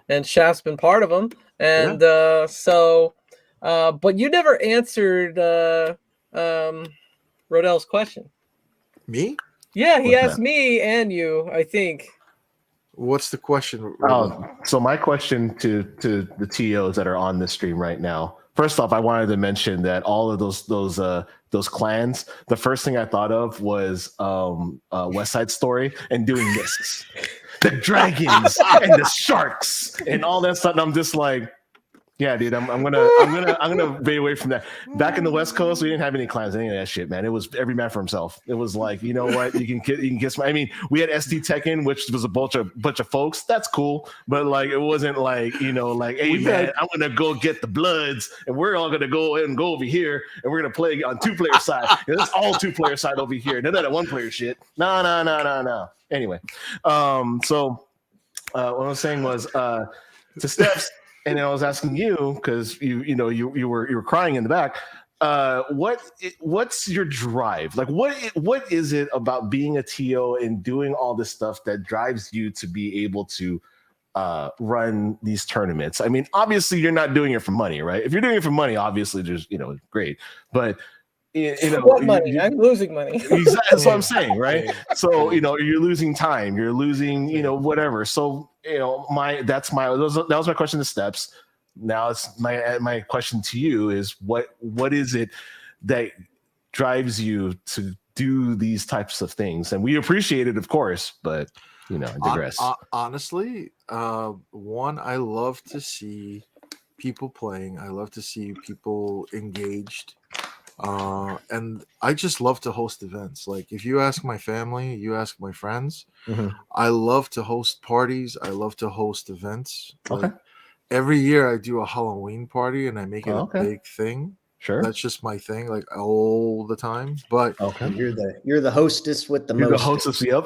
and Shaft's been part of them, and but you never answered Rodell's question. Me? Yeah, he asked me and you, I think. What's the question? So my question to the TOs that are on this stream right now. First off, I wanted to mention that all of those clans, the first thing I thought of was West Side Story and doing this. The dragons and the sharks and all that stuff. And I'm just like, yeah, dude, I'm gonna stay away from that. Back in the West Coast, we didn't have any clans, any of that shit, man. It was every man for himself. It was like, you know what, you can kiss my. I mean, we had SD Tekken, which was a bunch of folks. That's cool, but like it wasn't like, you know, like, hey man, I'm gonna go get the Bloods, and we're all gonna go over here, and we're gonna play on 2-player side. It's all 2-player side over here. None of that 1-player shit. No. Anyway, so what I was saying was to Steps. And then I was asking you because you were crying in the back. What's your drive? Like what is it about being a TO and doing all this stuff that drives you to be able to run these tournaments? I mean, obviously you're not doing it for money, right? If you're doing it for money, obviously there's great, but what money? I'm losing money. Exactly, that's what I'm saying, right? So you're losing time, you're losing whatever. So that was my question to Steps. Now it's my question to you is what is it that drives you to do these types of things? And we appreciate it, of course, but I digress. Honestly, one, I love to see people playing. I love to see people engaged. And I just love to host events. Like if you ask my family, you ask my friends, I love to host parties. I love to host events. Like, every year I do a Halloween party and I make it a big thing. Sure. That's just my thing, like all the time. But you're the hostess with the most. The hostess, yep.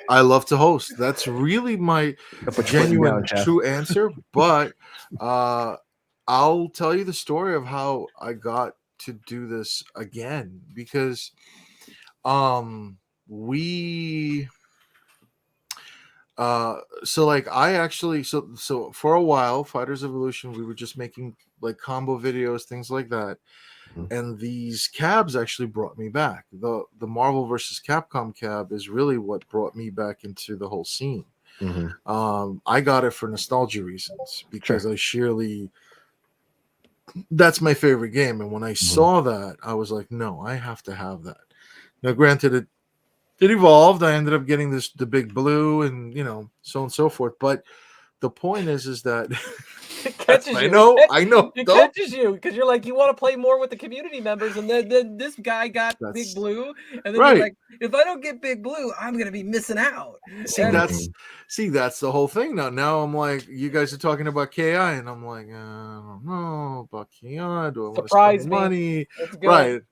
I love to host. That's really my genuine true answer. But I'll tell you the story of how I got to do this again, because so like I actually so for a while, Fighters Evolution, we were just making like combo videos, things like that. And these cabs actually brought me back. The Marvel versus Capcom cab is really what brought me back into the whole scene. I got it for nostalgia reasons because that's my favorite game. And when I saw that, I was like, no, I have to have that. Now, granted, it evolved. I ended up getting the big blue, and so on and so forth. But the point is that It catches I you. know, I know. It Don't- catches you because you're like, you want to play more with the community members, and then this guy got Big That's- Blue, and then right. you're like, if I don't get Big Blue, I'm gonna be missing out. See, And- that's the whole thing now. Now I'm like, you guys are talking about KI, and I'm like, I don't know about KI. Do I want to Surprise spend me. money? It's good. Right.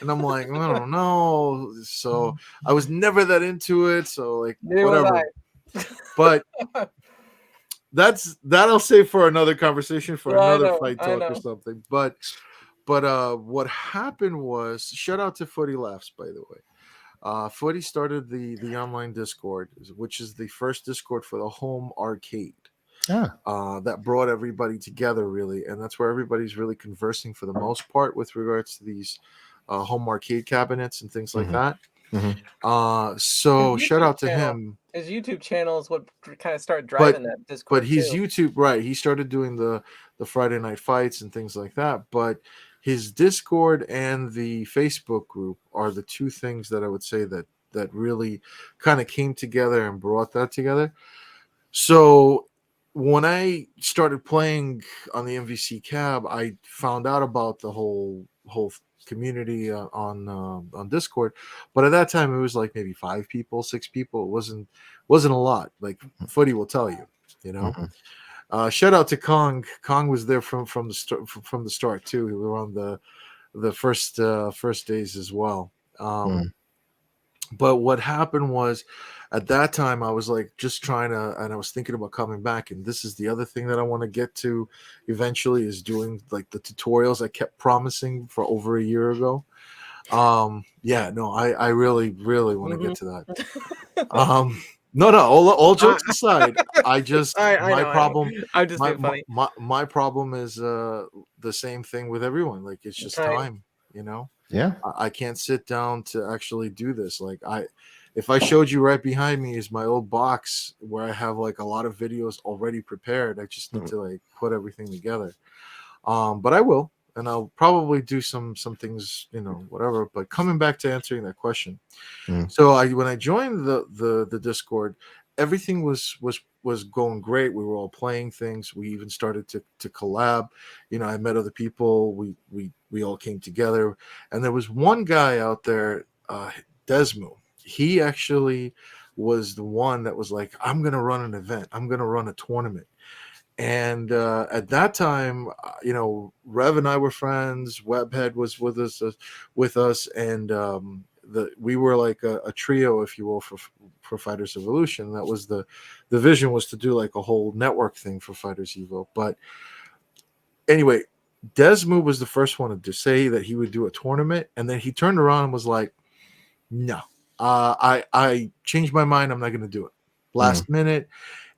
And I'm like, I don't know. So I was never that into it. So like, Neither was whatever. I. But that'll save for another conversation for Yeah, I another know, fight I talk or know. something. But what happened was, shout out to Footy Laughs, by the way. Footy started the online Discord, which is the first Discord for the home arcade. That brought everybody together, really, and that's where everybody's really conversing for the most part with regards to these home arcade cabinets and things like that. So His shout YouTube out to channel- him. His YouTube channel is what kind of started driving that Discord. But his too. YouTube, right? He started doing the Friday night fights and things like that. But his Discord and the Facebook group are the two things that I would say that really kind of came together and brought that together. So when I started playing on the MVC cab, I found out about the whole community on Discord. But at that time, it was like maybe 5 people, 6 people. It wasn't a lot. Like Footy will tell you, shout out to Kong. Kong was there from the start too. We were on the first days as well. But what happened was, at that time, I was like just trying to, and I was thinking about coming back. And this is the other thing that I want to get to eventually, is doing like the tutorials I kept promising for over a year ago. I really want to get to that. No, all jokes aside, I just my know, problem. I'm just being funny. My problem is the same thing with everyone. Like, it's just time, Yeah. I can't sit down to actually do this. Like, if I showed you right behind me is my old box where I have like a lot of videos already prepared. I just need to like put everything together. But I will, and I'll probably do some things, whatever. But coming back to answering that question, so when I joined the Discord, everything was going great. We were all playing things. We even started to collab. I met other people. We all came together, and there was one guy out there, Desmo. He actually was the one that was like, I'm gonna run an event. I'm gonna run a tournament. And at that time, Rev and I were friends. Webhead was with us, and we were like a trio, if you will, for Fighters Evolution. That was the vision, was to do like a whole network thing for FightersEvo. But anyway, Desmu was the first one to say that he would do a tournament, and then he turned around and was like, "No, I changed my mind. I'm not going to do it." Last minute.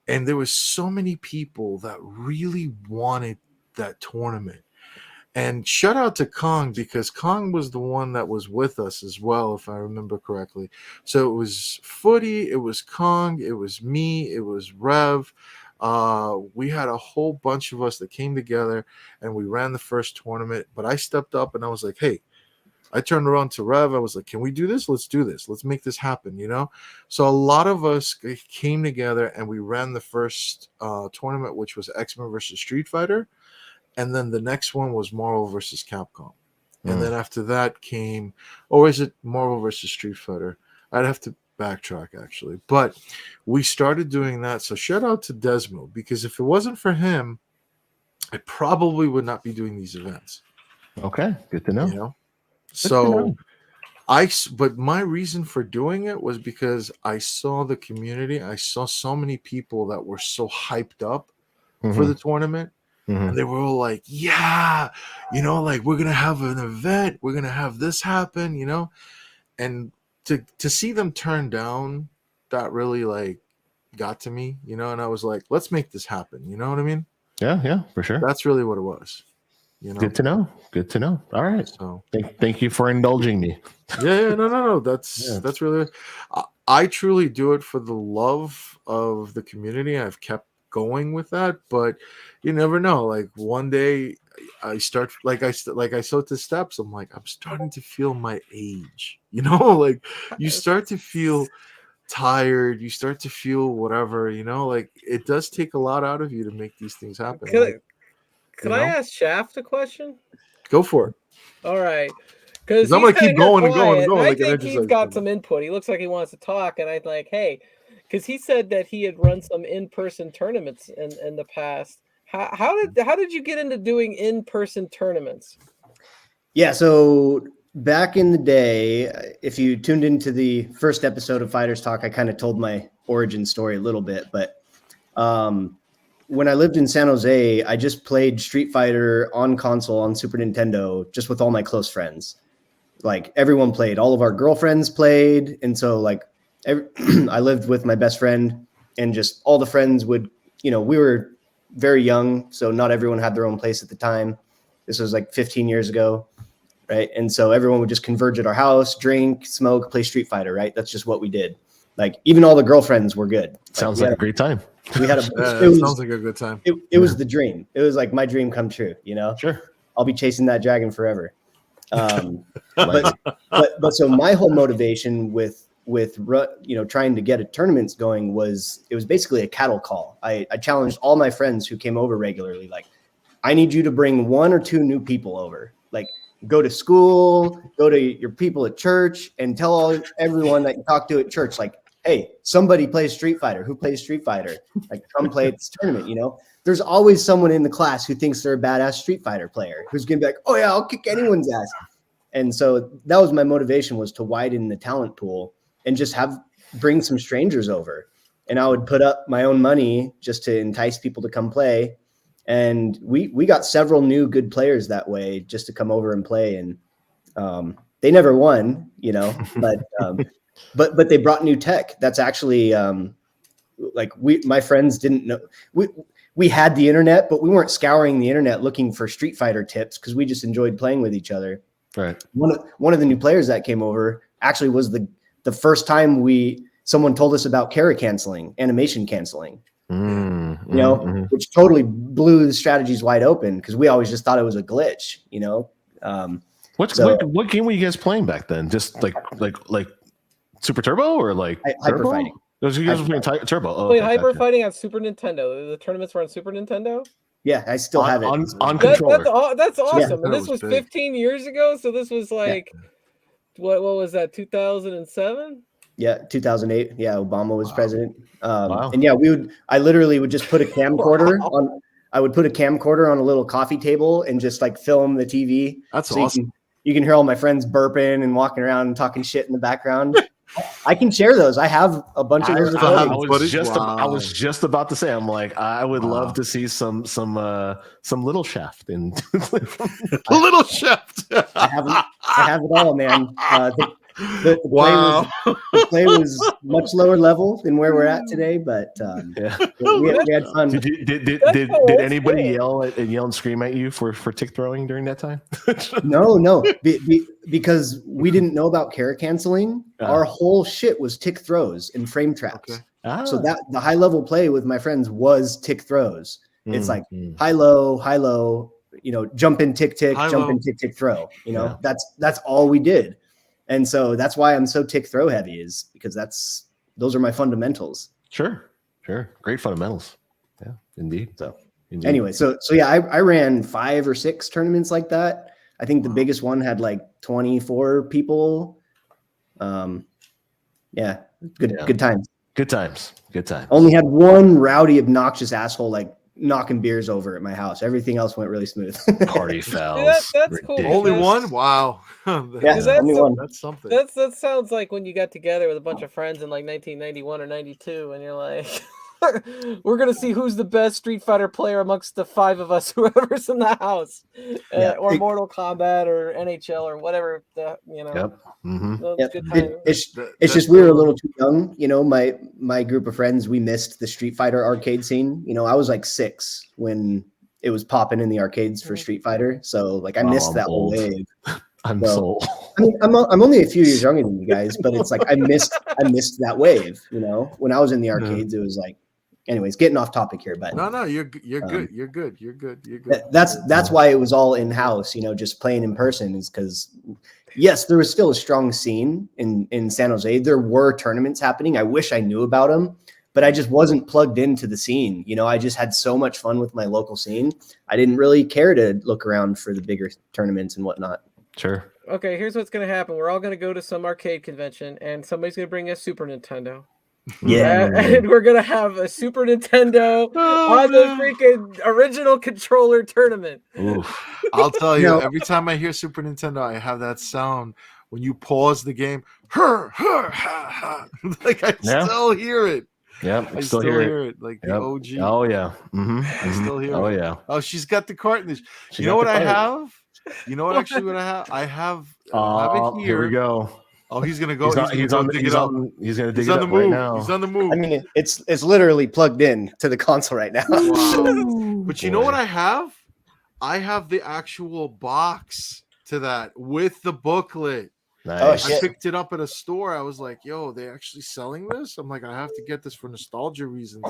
And there was so many people that really wanted that tournament. And shout out to Kong, because Kong was the one that was with us as well, if I remember correctly. So it was Footy, it was Kong, it was me, it was Rev. We had a whole bunch of us that came together, and we ran the first tournament. But I stepped up and I was like, hey, I turned around to Rev. I was like, can we do this? Let's do this. Let's make this happen, So a lot of us came together and we ran the first tournament, which was X-Men versus Street Fighter. And then the next one was Marvel versus Capcom. And then after that came, or is it Marvel versus Street Fighter? I'd have to backtrack, actually. But we started doing that. So shout out to Desmo, because if it wasn't for him, I probably would not be doing these events. Okay, good to know. So but my reason for doing it was because I saw the community. I saw so many people that were so hyped up for the tournament. And they were all like, yeah, like, we're going to have an event. We're going to have this happen, and to see them turn down, that really like got to me, and I was like, let's make this happen. You know what I mean? Yeah, for sure. That's really what it was. Good to know. All right. So thank you for indulging me. Yeah, no. That's really. I truly do it for the love of the community. I've kept going with that, but you never know. Like, one day, I start like I saw the steps. I'm like, I'm starting to feel my age. You know, like you start to feel tired. You start to feel whatever. You know, like it does take a lot out of you to make these things happen. Could I ask Shaft a question? Go for it. All right. Because I'm gonna keep going and going and going. I think he's got some input. He looks like he wants to talk, and I'd like, hey, because he said that he had run some in-person tournaments in the past. How did you get into doing in-person tournaments? Yeah, so back in the day, if you tuned into the first episode of Fighters Talk, I kind of told my origin story a little bit, but when I lived in San Jose, I just played Street Fighter on console on Super Nintendo just with all my close friends. Like everyone played, all of our girlfriends played. And so like I lived with my best friend, and just all the friends would, we were very young, so not everyone had their own place at the time. This was like 15 years ago, right? And so everyone would just converge at our house, drink, smoke, play Street Fighter, right? That's just what we did. Like even all the girlfriends were good. Sounds like a great time. We had sounds like a good time. It was the dream. It was like my dream come true, Sure. I'll be chasing that dragon forever. But so my whole motivation with trying to get a tournaments going was basically a cattle call. I challenged all my friends who came over regularly, like, I need you to bring 1 or 2 new people over. Like, go to school, go to your people at church, and tell everyone that you talk to at church, like, hey, somebody plays Street Fighter. Who plays Street Fighter? Like, come play at this tournament, There's always someone in the class who thinks they're a badass Street Fighter player, who's going to be like, oh, yeah, I'll kick anyone's ass. And so that was my motivation, was to widen the talent pool and just bring some strangers over. And I would put up my own money just to entice people to come play. And we got several new good players that way just to come over and play. And they never won, but they brought new tech. That's actually my friends didn't know. We had the internet, but we weren't scouring the internet looking for Street Fighter tips because we just enjoyed playing with each other. Right. One of the new players that came over actually was the first time someone told us about animation canceling. Which totally blew the strategies wide open because we always just thought it was a glitch. What game were you guys playing back then? Just like Super Turbo or like Hyper Fighting? Those you guys were playing Turbo. Oh, played Hyper Fighting on Super Nintendo. The tournaments were on Super Nintendo. Yeah, I still have it on controller. That's awesome. Yeah, and this was 15 years ago, so this was like what was that? 2007. Yeah, 2008. Yeah, Obama was president. And yeah, I literally would just put a camcorder on. I would put a camcorder on a little coffee table and just like film the TV. That's awesome. You can hear all my friends burping and walking around and talking shit in the background. I can share those. I have a bunch of those. I was just about to say, I'm like, I would love to see some Little Shaft in Little Shaft. I have it all, man. The play was much lower level than where we're at today, but we had fun. Did anybody yell and scream at you for tick throwing during that time? No, because we didn't know about carry canceling. Our whole shit was tick throws and frame traps. Okay. So that the high level play with my friends was tick throws. It's like high low, jump in tick, jump in tick, throw. That's all we did. And so that's why I'm so tick throw heavy, is because those are my fundamentals. Sure. Great fundamentals. Yeah, indeed. Anyway, so yeah, I ran 5 or 6 tournaments like that. I think the biggest one had like 24 people. Good times. Good times. Only had one rowdy, obnoxious asshole like knocking beers over at my house. Everything else went really smooth. Party fouls. That's cool. Only one? Wow. That's something. That sounds like when you got together with a bunch of friends in like 1991 or 92, and you're like, we're gonna see who's the best Street Fighter player amongst the 5 of us, whoever's in the house, or Mortal Kombat or NHL or whatever. Yep. It's just we were a little too young. My group of friends, we missed the Street Fighter arcade scene. I was like 6 when it was popping in the arcades for Street Fighter, so like I missed that whole wave. I'm so. I mean, I'm only a few years younger than you guys, but it's like I missed that wave. When I was in the arcades, it was like anyways, getting off topic here, but No, you're good. You're good. That's why it was all in house, just playing in person, is because yes, there was still a strong scene in San Jose. There were tournaments happening. I wish I knew about them, but I just wasn't plugged into the scene. I just had so much fun with my local scene. I didn't really care to look around for the bigger tournaments and whatnot. Sure. Okay, here's what's going to happen. We're all going to go to some arcade convention, and somebody's going to bring a Super Nintendo. Yeah. And we're going to have a Super Nintendo on the freaking original controller tournament. Oof. I'll tell you, every time I hear Super Nintendo, I have that sound when you pause the game. Like I still hear it. Yep, I still hear it. Like the OG. Oh yeah. I still hear it. Oh yeah. Oh, she's got the cartridge. You know what I have? You know what I have? I have it here. Here we go. Oh, he's gonna go. He's gonna dig it up right now. He's on the move. I mean, it's literally plugged in to the console right now. Wow. But you know what I have? I have the actual box to that with the booklet. Nice. I picked it up at a store. I was like, yo, they actually selling this? I'm like, I have to get this for nostalgia reasons.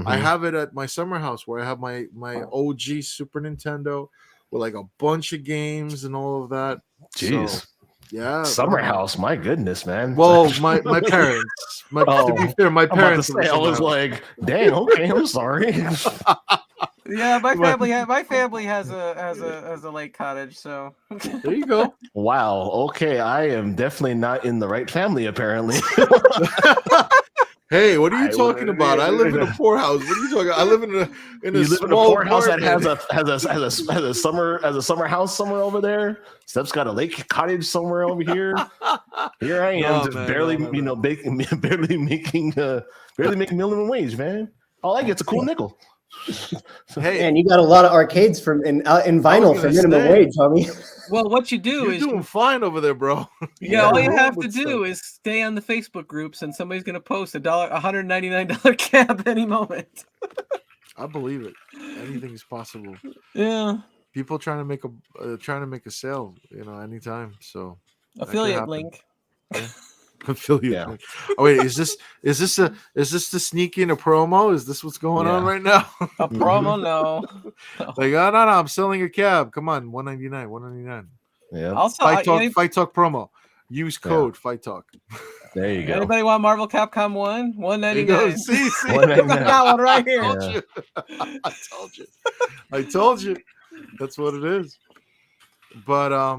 I have it at my summer house where I have my OG Super Nintendo with like a bunch of games and all of that. Jeez. So, yeah. Summer house, my goodness, man. Well, my parents. To be fair, my parents. I was like, dang, okay, I'm sorry. Yeah, my family has a lake cottage, so there you go. Wow. Okay, I am definitely not in the right family, apparently. Hey, what are you talking about? I live in a poorhouse. What are you talking about? I live in a small poorhouse that has a summer house somewhere over there. Steps got a lake cottage somewhere over here. Here I am, barely making minimum wage, man. All I get's a cool nickel. Hey, and you got a lot of arcades in vinyl for minimum wage, homie. Well, what you do You're is doing fine over there, bro. Yeah, all you have to do is stay on the Facebook groups, and somebody's gonna post $199 cab any moment. I believe it. Anything is possible. Yeah. People trying to make a sale, anytime. So affiliate link. Yeah. Affiliate. Yeah. Oh wait, is this the sneak in a promo? Is this what's going on right now? A promo? No. Like, no, I'm selling a cab. Come on, $199. Yeah. Also, FightTalk promo. Use code FightTalk. There you go. Anybody want Marvel Capcom 1? $199. See, that one right here. I told you. That's what it is. But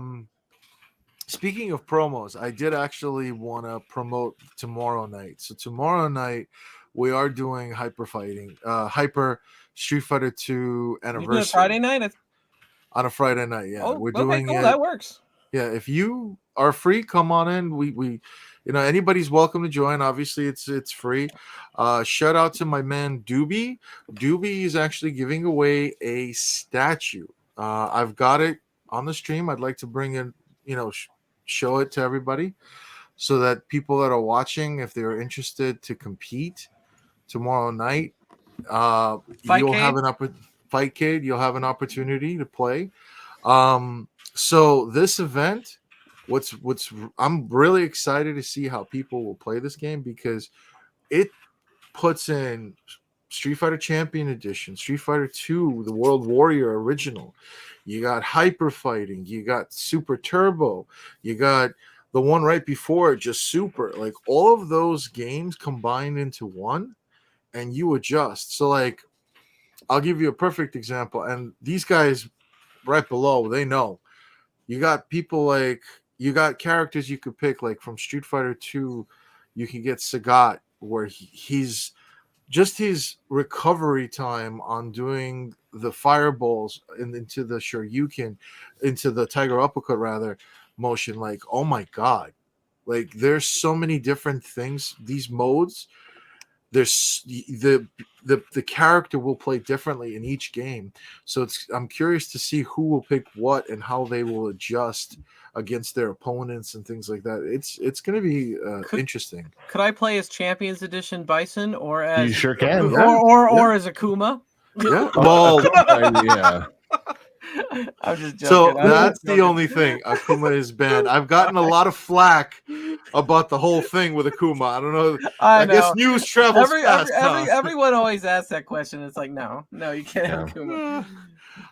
speaking of promos, I did actually want to promote tomorrow night. So tomorrow night we are doing Hyper Street Fighter 2 anniversary. You doing Friday night? On a Friday night, yeah. Oh, we're doing cool. it. That works. Yeah, if you are free, come on in. We anybody's welcome to join. Obviously, it's free. Shout out to my man Doobie. Doobie is actually giving away a statue. I've got it on the stream. I'd like to bring in, show it to everybody so that people that are watching, if they're interested to compete tomorrow night, you'll have an opportunity to play. So this event, I'm really excited to see how people will play this game, because it puts in Street Fighter Champion Edition, Street Fighter 2, the World Warrior Original. You got Hyper Fighting, you got Super Turbo, you got the one right before it, just Super. Like, all of those games combined into one, and you adjust. So, like, I'll give you a perfect example, and these guys right below, they know. You got people like, you got characters you could pick, like from Street Fighter 2, you can get Sagat, where he's just his recovery time on doing the fireballs into the Shoryuken, into the Tiger Uppercut rather motion. Like, oh my God, like there's so many different things. These modes, there's the character will play differently in each game. So I'm curious to see who will pick what and how they will adjust against their opponents and things like that. It's going to be interesting. Could I play as Champions Edition Bison, or as you sure can, or as Akuma? Yeah. Well, yeah. I'm just joking. So that's the only thing. Akuma is banned. I've gotten a lot of flack about the whole thing with Akuma. I don't know. I guess know. news travels fast. Everyone always asks that question. It's like, no, you can't have Akuma.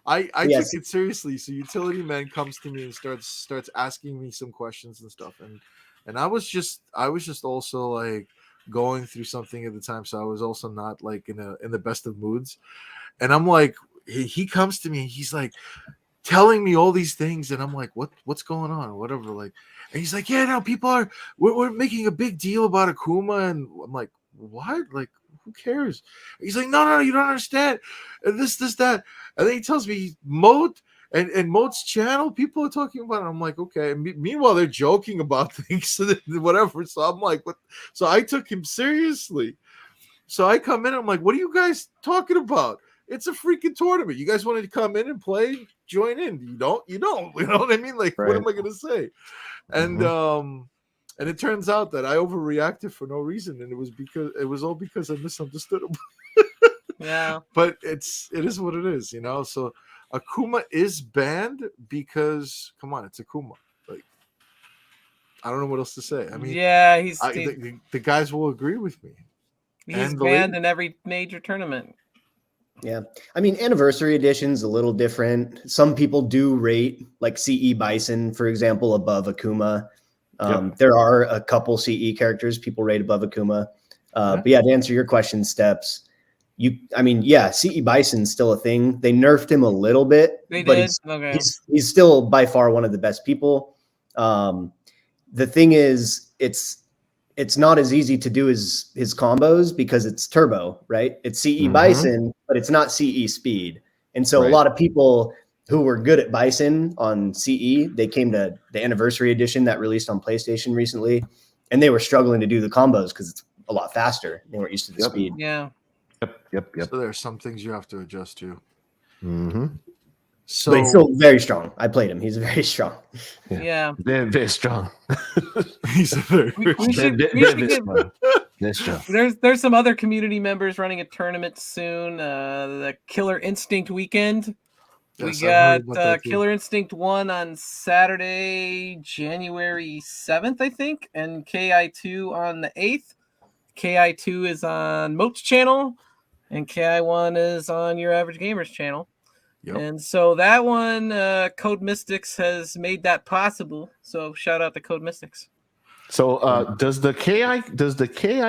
I Yes. took it seriously. So Utility Man comes to me and starts asking me some questions and stuff, and I was just also like going through something at the time, so I was also not like in the best of moods, and I'm like, he comes to me and he's like telling me all these things, and I'm like, what's going on or whatever, like, and he's like, yeah, no, we're making a big deal about Akuma, and I'm like, what, like, who cares? He's like, no, you don't understand, and this that, and then he tells me Moat and Moat's channel, people are talking about it. I'm like, okay. Meanwhile, they're joking about things, whatever. So I'm like, what? So I took him seriously. So I come in, I'm like, what are you guys talking about? It's a freaking tournament. You guys wanted to come in and play, join in. You don't. You know what I mean? Like, Right. what am I gonna say? And and it turns out that I overreacted for no reason, and it was all because I misunderstood him. Yeah. But it is what it is, you know. So Akuma is banned because, come on, it's Akuma. Like, I don't know what else to say. I mean, yeah, the guys will agree with me. He's banned in every major tournament. Yeah. I mean, Anniversary Edition's a little different. Some people do rate like CE Bison, for example, above Akuma. There are a couple CE characters people rate above Akuma. But yeah, to answer your question, Steps, CE Bison's still a thing. They nerfed him a little bit, he's still by far one of the best people. The thing is, it's not as easy to do as his combos because it's turbo, right? It's CE Bison, but it's not CE speed. And so a lot of people who were good at Bison on CE, they came to the Anniversary Edition that released on PlayStation recently, and they were struggling to do the combos because it's a lot faster. They weren't used to the speed. Yeah. Yep. So there are some things you have to adjust to. So, but he's still very strong. I played him. He's very strong. Yeah. Very, very strong. He's very strong. There's some other community members running a tournament soon. The Killer Instinct weekend. Yes, we got Killer Instinct 1 on Saturday, January 7th, I think, and KI2 on the 8th. KI2 is on Moat's channel, and KI1 is on Your Average Gamer's channel. Yep. And so that one, Code Mystics has made that possible. So shout out to Code Mystics. So does the KI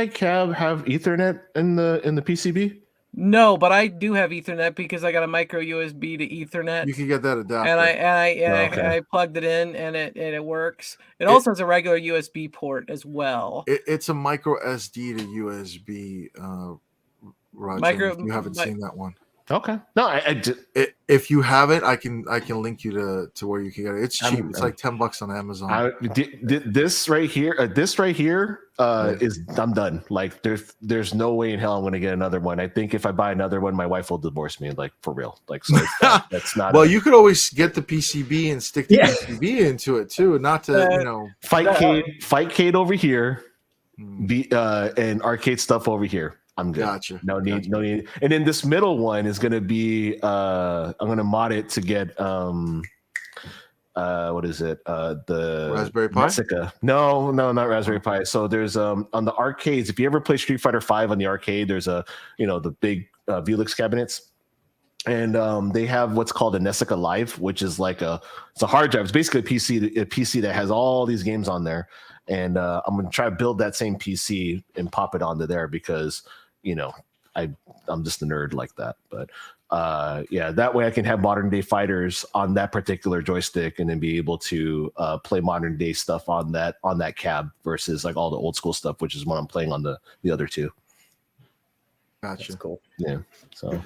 cab have Ethernet in the PCB? No, but I do have Ethernet because I got a micro USB to Ethernet. You can get that adapter. And I plugged it in, and it works. It also has a regular USB port as well. It's a micro SD to USB. Roger, if you haven't seen that one. Okay. No, if you haven't, I can link you to where you can get it. It's cheap. It's like $10 on Amazon. This right here is I'm done. Like there's no way in hell I'm going to get another one. I think if I buy another one, my wife will divorce me. Like for real. Like so that's not. Well, you could always get the PCB and stick the PCB into it too, and not to Fightcade over here, and arcade stuff over here. I'm good. Gotcha. No need. And then this middle one is going to be, I'm going to mod it to get, what is it? The Raspberry Pi? Jessica. No, not Raspberry Pi. So there's, on the arcades, if you ever play Street Fighter 5 on the arcade, there's the big Velix cabinets. And they have what's called a Nessica Live, which is like it's a hard drive. It's basically a PC that has all these games on there. And I'm going to try to build that same PC and pop it onto there because, I'm just a nerd like that. But that way I can have modern day fighters on that particular joystick and then be able to play modern day stuff on that cab versus like all the old school stuff, which is what I'm playing on the other two. Gotcha. That's cool. Yeah. So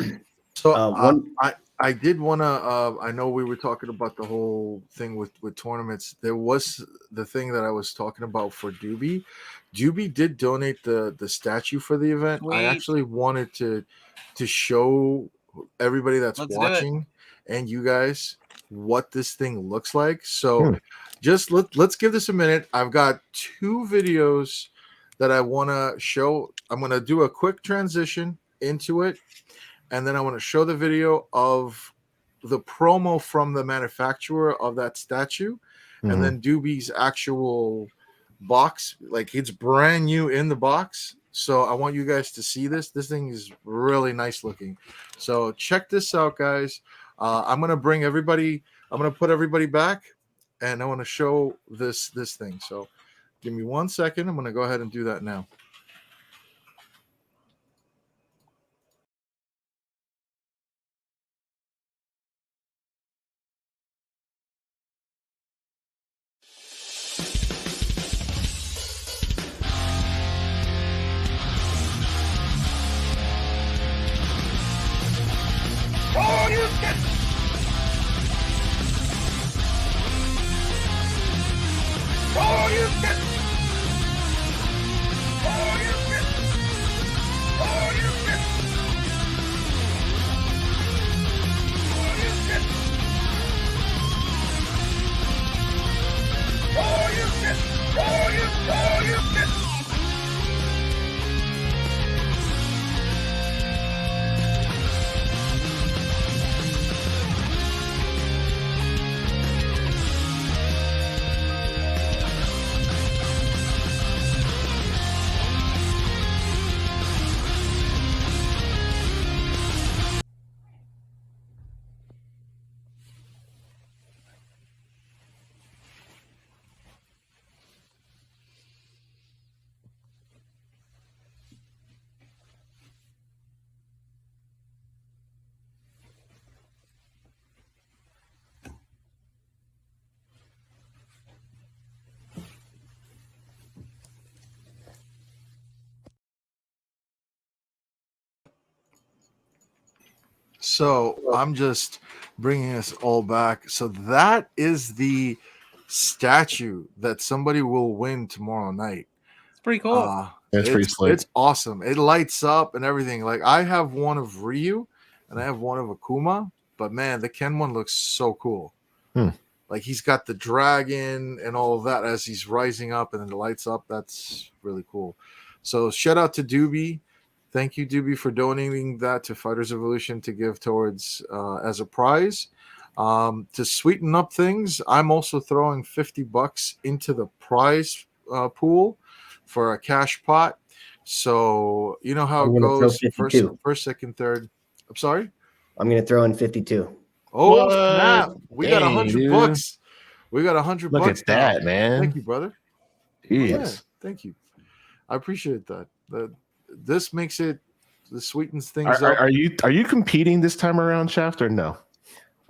I did want to. I know we were talking about the whole thing with tournaments. There was the thing that I was talking about for Doobie. Doobie did donate the statue for the event. Sweet. I actually wanted to show everybody that's watching and you guys what this thing looks like. So just let's give this a minute. I've got 2 videos that I want to show. I'm going to do a quick transition into it. And then I want to show the video of the promo from the manufacturer of that statue, and then Doobie's actual box. Like it's brand new in the box. So I want you guys to see this. This thing is really nice looking. So check this out, guys. I'm gonna bring everybody. I'm gonna put everybody back, and I want to show this thing. So give me 1 second. I'm gonna go ahead and do that now. So I'm just bringing us all back. So that is the statue that somebody will win tomorrow night. It's pretty cool. That's pretty slick. It's awesome. It lights up and everything. Like I have one of Ryu and I have one of Akuma, but man, the Ken one looks so cool. Like he's got the dragon and all of that as he's rising up and then it lights up. That's really cool. So shout out to Doobie. Thank you, Doobie, for donating that to Fighters Evolution to give towards as a prize. To sweeten up things, I'm also throwing $50 into the prize pool for a cash pot. So you know how it goes: first, second, third. I'm sorry. I'm going to throw in 52. Oh snap! We got $100. We got $100. Look at that, man! Thank you, brother. Yeah, thank you. I appreciate that. This makes it sweetens things up. Are you competing this time around, Shaft, or no?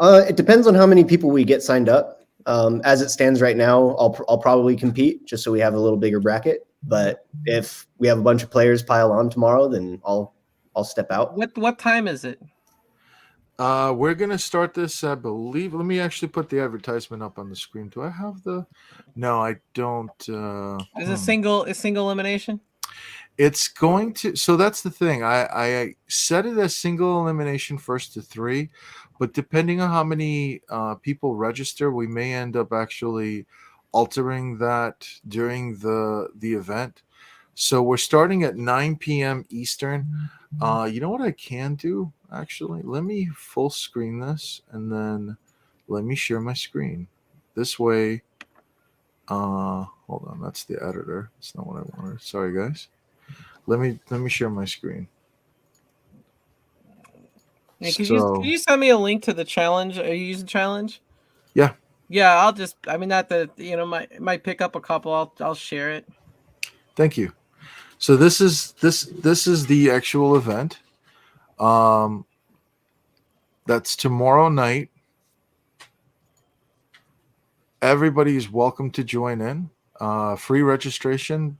It depends on how many people we get signed up. As it stands right now, I'll probably compete just so we have a little bigger bracket. But if we have a bunch of players pile on tomorrow, then I'll step out. What time is it? We're gonna start this, I believe. Let me actually put the advertisement up on the screen. Do I have the? No, I don't. Is a single elimination? It's going to. So that's the thing. I set it as single elimination first to 3, but depending on how many people register, we may end up actually altering that during the event. So we're starting at 9 p.m. Eastern. You know what I can do? Actually, let me full screen this and then let me share my screen. This way, hold on, that's the editor. That's not what I wanted. Sorry, guys. Let me share my screen. Yeah, can you send me a link to the challenge? Are you using challenge? Yeah. Yeah, I'll just. I mean, not that might pick up a couple. I'll share it. Thank you. So this is the actual event. That's tomorrow night. Everybody is welcome to join in. Free registration,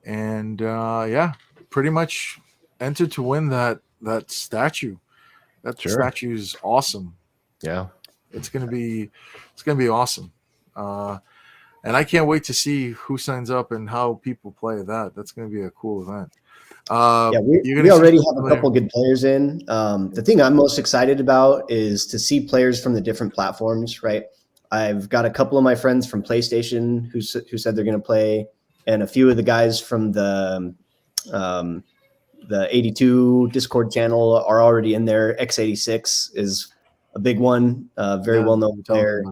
and yeah, pretty much enter to win that statue. That statue is awesome. Yeah, it's gonna be awesome. And I can't wait to see who signs up and how people play that. That's going to be a cool event. Yeah, we already have a couple good players in. The thing I'm most excited about is to see players from the different platforms, right? I've got a couple of my friends from PlayStation who said they're going to play, and a few of the guys from the 82 Discord channel are already in there. X86 is a big one, very well-known player.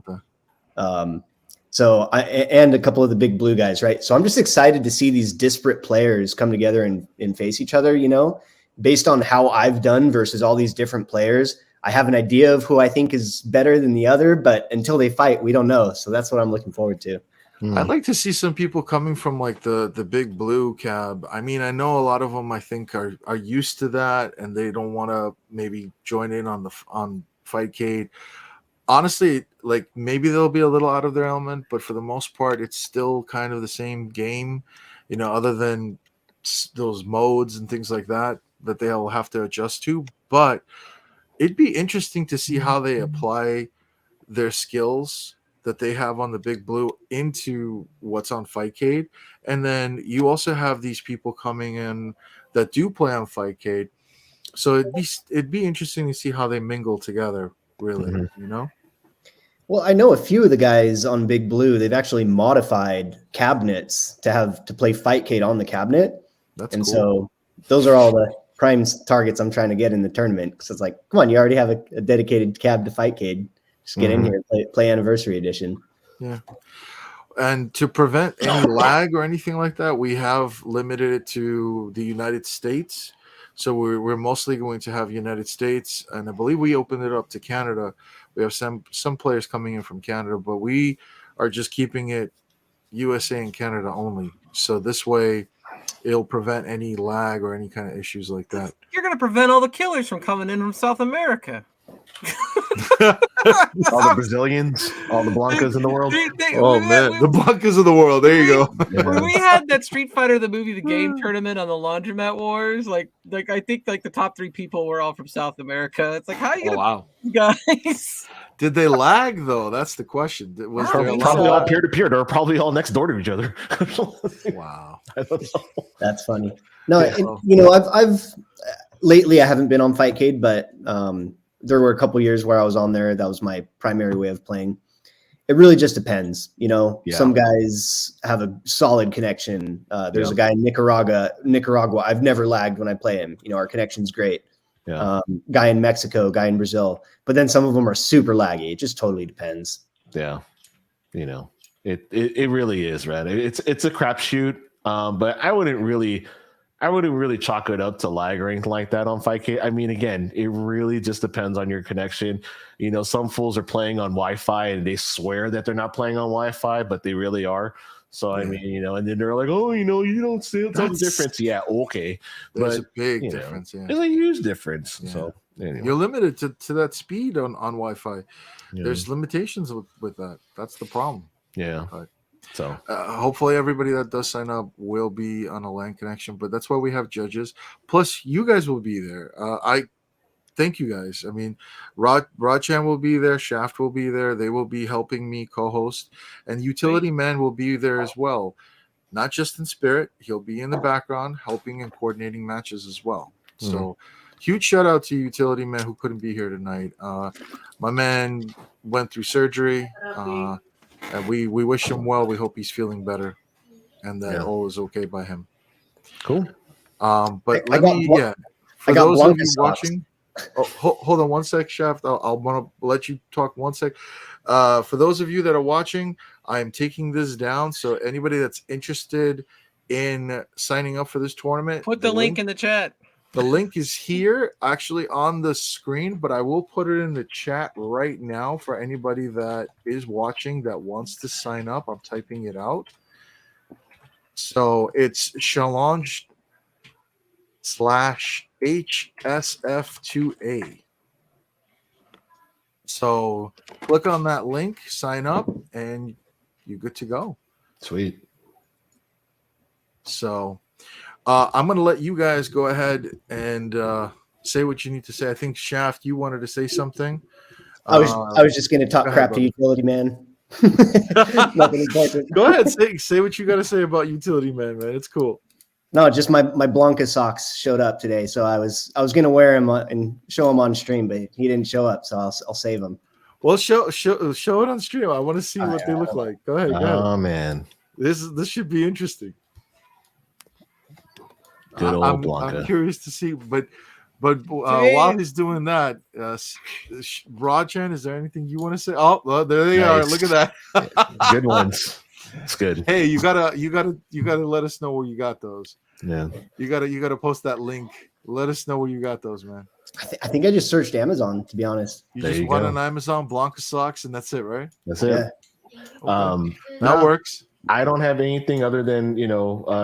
So and a couple of the big blue guys, right? So I'm just excited to see these disparate players come together and face each other, you know, based on how I've done versus all these different players. I have an idea of who I think is better than the other, but until they fight, we don't know. So that's what I'm looking forward to. I'd like to see some people coming from like the big blue cab. I mean, I know a lot of them I think are used to that and they don't want to maybe join in on Fightcade. Honestly, like maybe they'll be a little out of their element, but for the most part, it's still kind of the same game, you know, other than those modes and things like that they'll have to adjust to. But it'd be interesting to see how they apply their skills that they have on the big blue into what's on Fightcade. And then you also have these people coming in that do play on Fightcade. So it'd be interesting to see how they mingle together, really, you know? Well, I know a few of the guys on Big Blue, they've actually modified cabinets to play Fightcade on the cabinet. That's and cool. So those are all the prime targets I'm trying to get in the tournament. Because it's like, come on, you already have a dedicated cab to Fightcade. Just get in here and play Anniversary Edition. Yeah. And to prevent any lag or anything like that, we have limited it to the United States. So we're mostly going to have United States. And I believe we opened it up to Canada. We have some players coming in from Canada, but we are just keeping it USA and Canada only. So this way it'll prevent any lag or any kind of issues like that. You're going to prevent all the killers from coming in from South America. All the Brazilians, all the Blancas in the world. The Blancas of the world. There you go. When we had that Street Fighter the movie, the game tournament on the Laundromat Wars, like I think like the top 3 people were all from South America. It's like, how are you gonna guys? Did they lag though? That's the question. Was probably all peer to peer. They're probably all next door to each other. Wow, I don't know. That's funny. No, you know, I've lately I haven't been on Fightcade, but there were a couple years where I was on there. That was my primary way of playing. It really just depends. You know, some guys have a solid connection. There's a guy in Nicaragua. I've never lagged when I play him. You know, our connection's great. Guy in Mexico, guy in Brazil. But then some of them are super laggy. It just totally depends. Yeah. You know, it really is, right? It's a crapshoot. But I wouldn't really chalk it up to lag or anything like that on Fightcade. I mean, again, it really just depends on your connection. You know, some fools are playing on Wi-Fi and they swear that they're not playing on Wi-Fi, but they really are. So, I mean, you know, and then they're like, oh, you know, you don't see the difference. Yeah, okay. There's a big difference. There's a huge difference. Yeah. So, anyway. You're limited to that speed on Wi-Fi. Yeah. There's limitations with that. That's the problem. Yeah. But, so hopefully everybody that does sign up will be on a LAN connection, but that's why we have judges. Plus, you guys will be there. I thank you guys. I mean, Rodchan will be there, Shaft will be there. They will be helping me co-host, and Utility Man will be there as well. Not just in spirit, he'll be in the background helping and coordinating matches as well. So huge shout out to Utility Man who couldn't be here tonight. My man went through surgery. And we wish him well. We hope he's feeling better, and that all is okay by him. Cool. But for those of you watching, hold on one sec, Shaft. I'll want to let you talk one sec. For those of you that are watching, I am taking this down. So anybody that's interested in signing up for this tournament, put the link in the chat. The link is here, actually on the screen, but I will put it in the chat right now for anybody that is watching that wants to sign up. I'm typing it out. So it's challenge/HSF2A. So click on that link, sign up, and you're good to go. Sweet. So I'm going to let you guys go ahead and say what you need to say. I think, Shaft, you wanted to say something. I was just going to talk crap to Utility Man. Go ahead. Say what you got to say about Utility Man, man. It's cool. No, just my Blanca socks showed up today. So I was going to wear them and show them on stream, but he didn't show up. So I'll save them. Well, show it on stream. I want to see what they look like. Go ahead. Oh, man. This should be interesting. Good old Blanca. I'm curious to see, but But while he's doing that, Rod-chan, is there anything you want to say? Oh, well, there they are. Look at that. Good ones. It's good. Hey, you gotta let us know where you got those. Yeah. You gotta post that link. Let us know where you got those, man. I think I just searched Amazon, to be honest. You just went on Amazon, Blanca socks, and that's it, right? That's it. Yeah. Okay. That works. I don't have anything other than,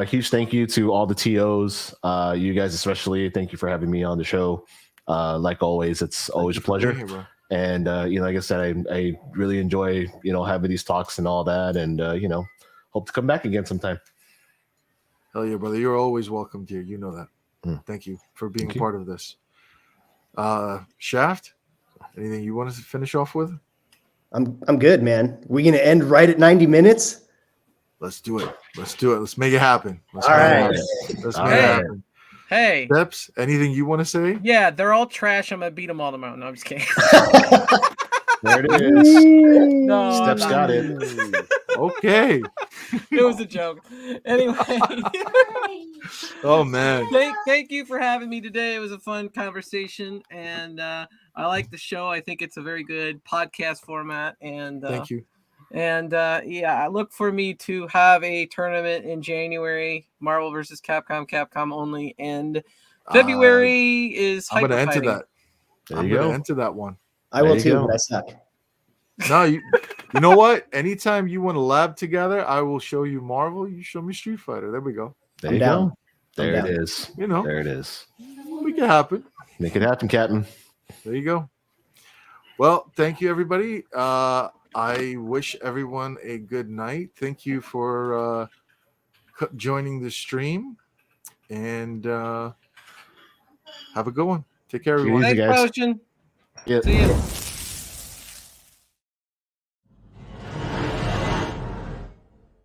huge thank you to all the TOs. You guys especially, thank you for having me on the show. Like always, it's always a pleasure. Here, and like I said, I really enjoy having these talks and all that, and hope to come back again sometime. Hell yeah, brother! You're always welcome here. You know that. Thank you for being a part of this. Shaft, anything you want to finish off with? I'm good, man. We gonna end right at 90 minutes? Let's do it. Let's make it happen. All right. Let's make it happen. Hey. Steps, anything you want to say? Yeah, they're all trash. I'm gonna beat them all tomorrow. No, I'm just kidding. There it is. No, Steps got it. Okay. It was a joke. Anyway. Oh man. Thank you for having me today. It was a fun conversation, and I like the show. I think it's a very good podcast format. And thank you. And I look for me to have a tournament in January, Marvel versus Capcom only, and February is. I'm gonna enter that. I'm gonna enter that one. I will too, but I suck. No, you know what? Anytime you want to lab together, I will show you Marvel. You show me Street Fighter. There we go. There you go. There it is. There it is. Make it happen. Make it happen, Captain. There you go. Well, thank you, everybody. I wish everyone a good night. Thank you for joining the stream, and have a good one. Take care, everyone. Thanks, Potion. Yeah. See you.